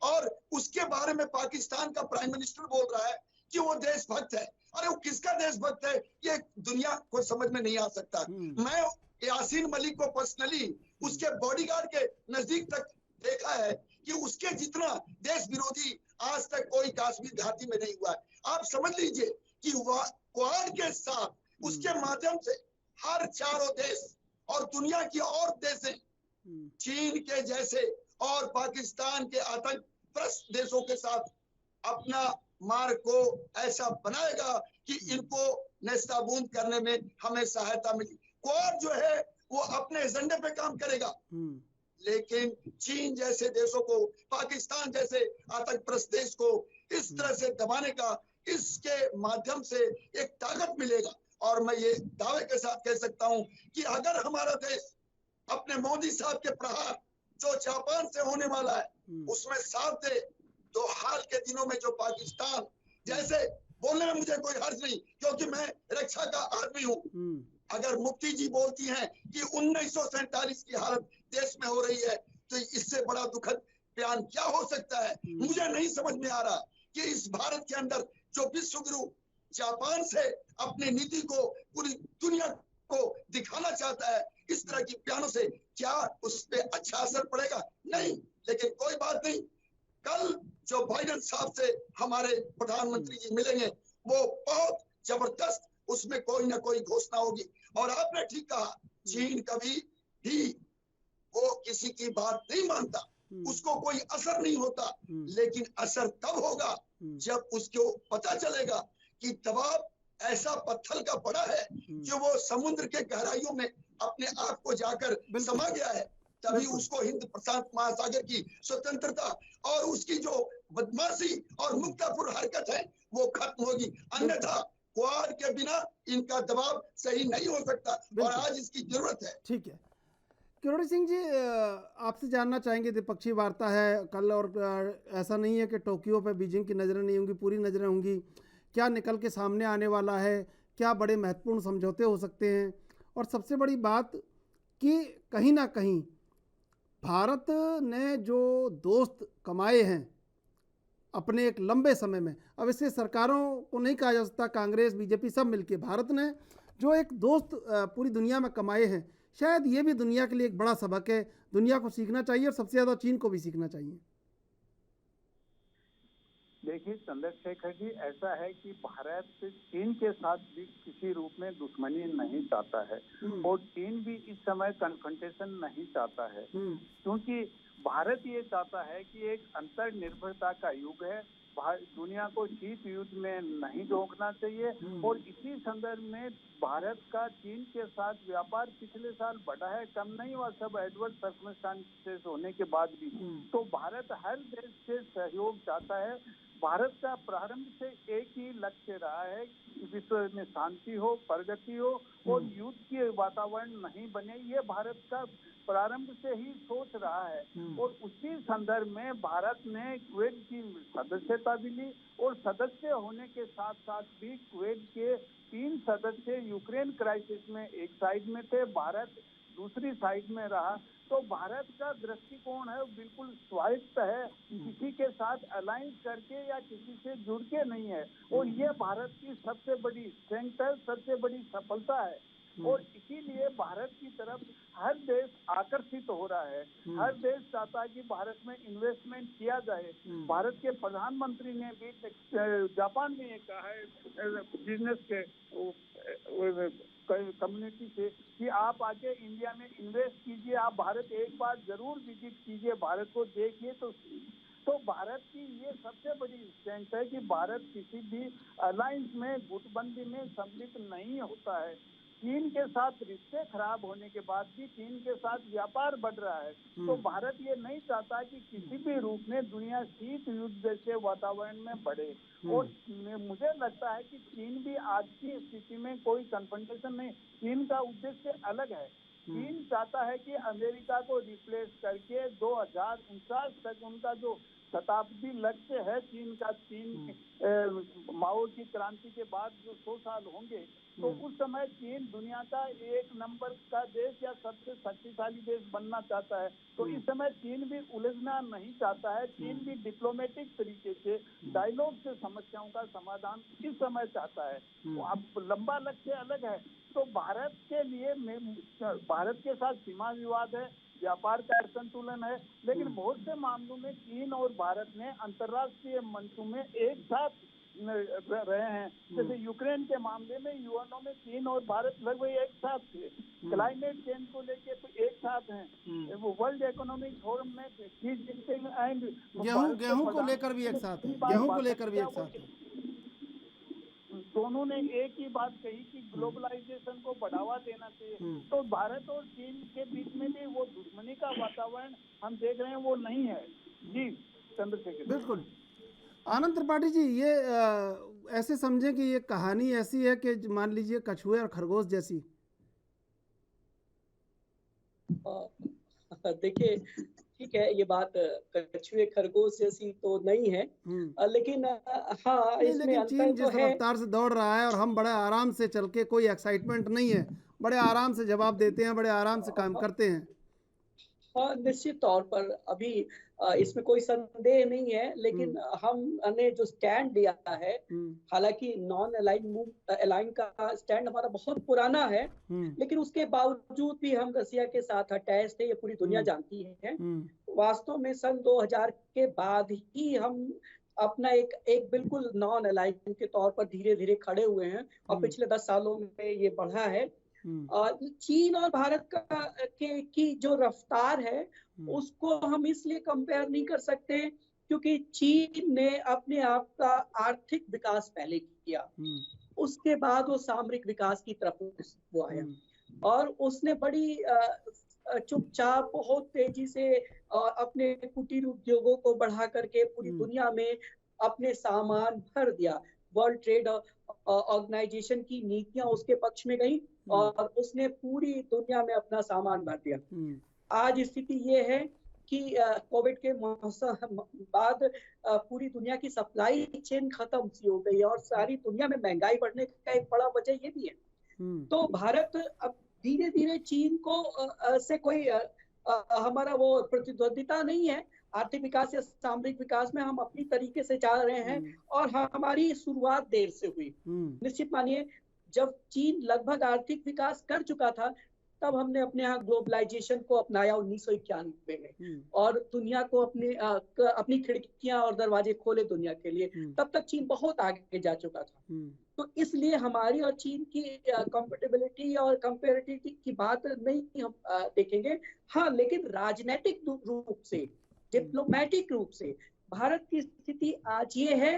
और उसके बारे में पाकिस्तान का प्राइम मिनिस्टर बोल रहा है कि वो देशभक्त है। अरे वो किसका देशभक्त है ये दुनिया को समझ में नहीं आ सकता। मैं यासीन मलिक को पर्सनली उसके बॉडीगार्ड के नजदीक तक देखा है कि उसके जितना देश विरोधी आज तक कोई कश्मीर घाटी में नहीं हुआ है। आप समझ लीजिए कि क्वाड के साथ उसके माध्यम से हर चारों देश और दुनिया की और देशें चीन के जैसे और पाकिस्तान के आतंकग्रस्त देशों के साथ अपना मार्ग को ऐसा बनाएगा कि इनको नेस्ताबूद करने में हमें सहायता मिली। क्वाड जो है वो अपने एजेंडे पे काम करेगा, लेकिन चीन जैसे देशों को, पाकिस्तान जैसे आतंकग्रस्त देश को इस तरह से दबाने का इसके माध्यम से एक ताकत मिलेगा। और मैं ये दावे के साथ कह सकता हूं कि अगर हमारा देश अपने मोदी साहब के प्रहार जो जापान से होने वाला है उसमें साथ दे, तो हाल के दिनों में जो पाकिस्तान जैसे, बोलने में मुझे कोई हर्ज नहीं क्योंकि मैं रक्षा का आदमी हूँ। अगर मुफ्ती जी बोलती हैं कि 1947 की हालत देश में हो रही है तो इससे बड़ा दुखद बयान क्या हो सकता है। मुझे नहीं समझ में आ रहा कि इस भारत के अंदर जो विश्व गुरु जापान से अपनी नीति को पूरी दुनिया को दिखाना चाहता है, इस तरह की बयानों से क्या उस पर अच्छा असर पड़ेगा? नहीं। लेकिन कोई बात नहीं, कल जो बाइडेन साहब से हमारे प्रधानमंत्री जी मिलेंगे वो बहुत जबरदस्त उसमें कोई ना कोई घोषणा होगी। और आपने ठीक कहा, चीन कभी भी वो किसी की बात नहीं मानता, उसको कोई असर नहीं होता, लेकिन असर तब होगा जब उसको पता चलेगा कि दबाव ऐसा पत्थर का पड़ा है जो वो समुद्र के गहराइयों में अपने आप को जाकर समा गया है। तभी उसको हिंद प्रशांत महासागर की स्वतंत्रता और उसकी जो बदमाशी और मुक्तापुर हरकत है वो खत्म होगी। अन्यथा क्वाड के बिना इनका दबाव सही नहीं हो सकता और आज इसकी जरूरत है। ठीक है, किरोड़ी सिंह जी, आपसे जानना चाहेंगे, द्विपक्षीय वार्ता है कल और ऐसा नहीं है कि टोक्यो पे बीजिंग की नज़रें नहीं होंगी, पूरी नज़रें होंगी। क्या निकल के सामने आने वाला है, क्या बड़े महत्वपूर्ण समझौते हो सकते हैं, और सबसे बड़ी बात कि कहीं ना कहीं भारत ने जो दोस्त कमाए हैं अपने एक लंबे समय में, अब इससे सरकारों को नहीं कहा जा सकता, कांग्रेस बीजेपी सब मिलके, भारत ने जो एक दोस्त पूरी दुनिया में कमाए हैं, शायद ये भी दुनिया के लिए एक बड़ा सबक है, दुनिया को सीखना चाहिए और सबसे ज़्यादा चीन को भी सीखना चाहिए। देखिए चंद्रशेखर जी, ऐसा है कि भारत चीन के साथ भी किसी रूप में दुश्मनी नहीं चाहता है और चीन भी इस समय कन्फ्रंटेशन नहीं चाहता है, क्योंकि भारत ये चाहता है कि एक अंतर्निर्भरता का युग है, दुनिया को शीत युद्ध में नहीं झोंकना चाहिए। और इसी संदर्भ में भारत का चीन के साथ व्यापार पिछले साल बढ़ा है, कम नहीं हुआ, सब एडवर्स सर्कमस्टांसेस होने के बाद भी। तो भारत हर देश से सहयोग चाहता है भारत का प्रारंभ से एक ही लक्ष्य रहा है कि विश्व में शांति हो, प्रगति हो और युद्ध के वातावरण नहीं बने। ये भारत का प्रारंभ से ही सोच रहा है और उसी संदर्भ में भारत ने क्वेट की सदस्यता भी ली और सदस्य होने के साथ साथ भी क्वेट के 3 सदस्य यूक्रेन क्राइसिस में एक साइड में थे, भारत दूसरी साइड में रहा। तो भारत का दृष्टिकोण है वो बिल्कुल स्वायत्त है, किसी के साथ अलायंस करके या किसी से जुड़ के नहीं है और ये भारत की सबसे बड़ी स्ट्रेंथ है, सबसे बड़ी सफलता है। और इसीलिए भारत की तरफ हर देश आकर्षित हो रहा है, हर देश चाहता है कि भारत में इन्वेस्टमेंट किया जाए। भारत के प्रधानमंत्री ने भी जापान में ये कहा है बिजनेस के कम्युनिटी से कि आप आके इंडिया में इन्वेस्ट कीजिए, आप भारत एक बार जरूर विजिट कीजिए, भारत को देखिए। तो भारत की ये सबसे बड़ी स्ट्रेंथ है कि भारत किसी भी अलायंस में, गुटबंदी में सम्मिलित नहीं होता है। चीन के साथ रिश्ते खराब होने के बाद भी चीन के साथ व्यापार बढ़ रहा है। तो भारत ये नहीं चाहता कि किसी भी रूप में दुनिया शीत युद्ध जैसे वातावरण में बढ़े। और मुझे लगता है कि चीन भी आज की स्थिति में कोई कन्फ्रंटेशन नहीं, चीन का उद्देश्य अलग है। चीन चाहता है कि अमेरिका को रिप्लेस करके 2049 तक उनका जो शताब्दी लक्ष्य है चीन का, चीन माओ की क्रांति के बाद जो 100 साल होंगे तो उस समय चीन दुनिया का 1 नंबर का देश या सबसे शक्तिशाली देश बनना चाहता है। तो इस समय चीन भी उलझना नहीं चाहता है, चीन भी डिप्लोमेटिक तरीके से डायलॉग से समस्याओं का समाधान इस समय चाहता है। तो अब लंबा लक्ष्य अलग है। तो भारत के लिए भारत के साथ सीमा विवाद है, व्यापार का असंतुलन है, लेकिन बहुत से मामलों में चीन और भारत ने अंतर्राष्ट्रीय मंचों में एक साथ रहे हैं। जैसे यूक्रेन के मामले में यूएनओ में चीन और भारत लगभग एक साथ थे, क्लाइमेट चेंज को लेके तो एक साथ हैं, वो वर्ल्ड इकोनॉमिक फोरम में शी जिनपिंग एंड गेहूं को लेकर भी एक साथ है, गेहूं को लेकर भी एक साथ है। दोनों ने एक ही बात कही कि ग्लोबलाइजेशन को बढ़ावा देना चाहिए। तो भारत और चीन के बीच में भी वो दुश्मनी का वातावरण हम देख रहे हैं, वो नहीं है। जी चंद्रशेखर, बिल्कुल। आनंद त्रिपाठी जी, ये ऐसे समझें कि ये कहानी ऐसी है कि मान लीजिए कछुए और खरगोश जैसी। देखिए ठीक है, ये बात कछुए खरगोश जैसी तो नहीं है, लेकिन हाँ इसमें लेकिन अंतर चीन तो जिस है। रफ्तार से दौड़ रहा है और हम बड़े आराम से चल के, कोई एक्साइटमेंट नहीं है, बड़े आराम से जवाब देते हैं, बड़े आराम से काम करते हैं। हाँ निश्चित तौर पर अभी इसमें कोई संदेह नहीं है, लेकिन हमने जो स्टैंड लिया है, हालांकि नॉन अलाइन का स्टैंड हमारा बहुत पुराना है, लेकिन उसके बावजूद भी हम रसिया के साथ अटैच थे, ये पूरी दुनिया जानती है। वास्तव में सन 2000 के बाद ही हम अपना एक बिल्कुल नॉन अलाइन के तौर पर धीरे धीरे खड़े हुए हैं और पिछले 10 सालों में ये बढ़ा है। चीन और भारत की जो रफ्तार है उसको हम इसलिए कंपेयर नहीं कर सकते क्योंकि चीन ने अपने आप का आर्थिक विकास पहले किया, उसके बाद वो सामरिक विकास की तरफ वो आया और उसने बड़ी चुपचाप बहुत तेजी से अपने कुटीर उद्योगों को बढ़ा करके पूरी दुनिया में अपने सामान भर दिया। वर्ल्ड ट्रेड ऑर्गेनाइजेशन की नीतियां उसके पक्ष में गई और उसने पूरी दुनिया में अपना सामान भर दिया। आज स्थिति ये है कि कोविड के बाद पूरी दुनिया की सप्लाई चेन खत्म सी हो गई और सारी दुनिया में महंगाई बढ़ने का एक बड़ा वजह ये भी है। तो भारत अब धीरे धीरे चीन को से कोई हमारा वो प्रतिद्वंदिता नहीं है। आर्थिक विकास या सामरिक विकास में हम अपनी तरीके से जा रहे हैं और हमारी शुरुआत देर से हुई। निश्चित मानिए जब चीन लगभग आर्थिक विकास कर चुका था तब हमने अपने यहाँ ग्लोबलाइजेशन को अपनाया 1991 में और दुनिया को अपनी खिड़कियां और दरवाजे खोले दुनिया के लिए। तब तक चीन बहुत आगे जा चुका था। तो इसलिए हमारी और चीन की कंपेटिबिलिटी और कंपेरेटिविटी की बात नहीं हम देखेंगे। हाँ, लेकिन राजनीतिक रूप से, डिप्लोमेटिक रूप से भारत की स्थिति आज ये है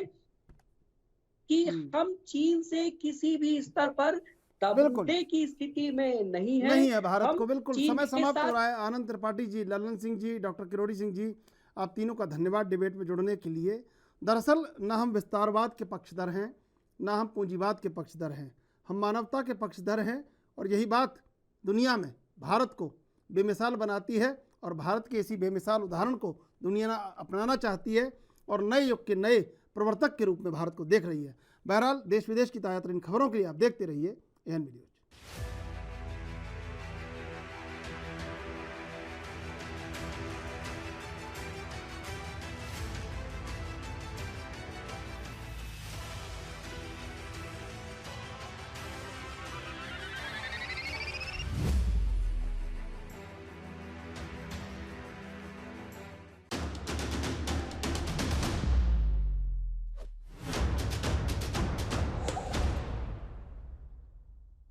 कि हम चीन से किसी भी स्तर पर दबने की स्थिति में नहीं है भारत को। बिल्कुल समय समाप्त हो रहा है। आनंद त्रिपाठी जी, ललन सिंह जी, डॉक्टर किरोड़ी सिंह जी, आप तीनों का धन्यवाद डिबेट में जुड़ने के लिए। दरअसल न हम विस्तारवाद के पक्षधर हैं, न हम पूंजीवाद के पक्षधर हैं, हम मानवता के पक्षधर हैं। और यही बात दुनिया में भारत को बेमिसाल बनाती है और भारत के इसी बेमिसाल उदाहरण को दुनिया अपनाना चाहती है और नए युग के नए प्रवर्तक के रूप में भारत को देख रही है। बहरहाल देश विदेश की ताज़ा तरीन खबरों के लिए आप देखते रहिए एएनबी न्यूज़।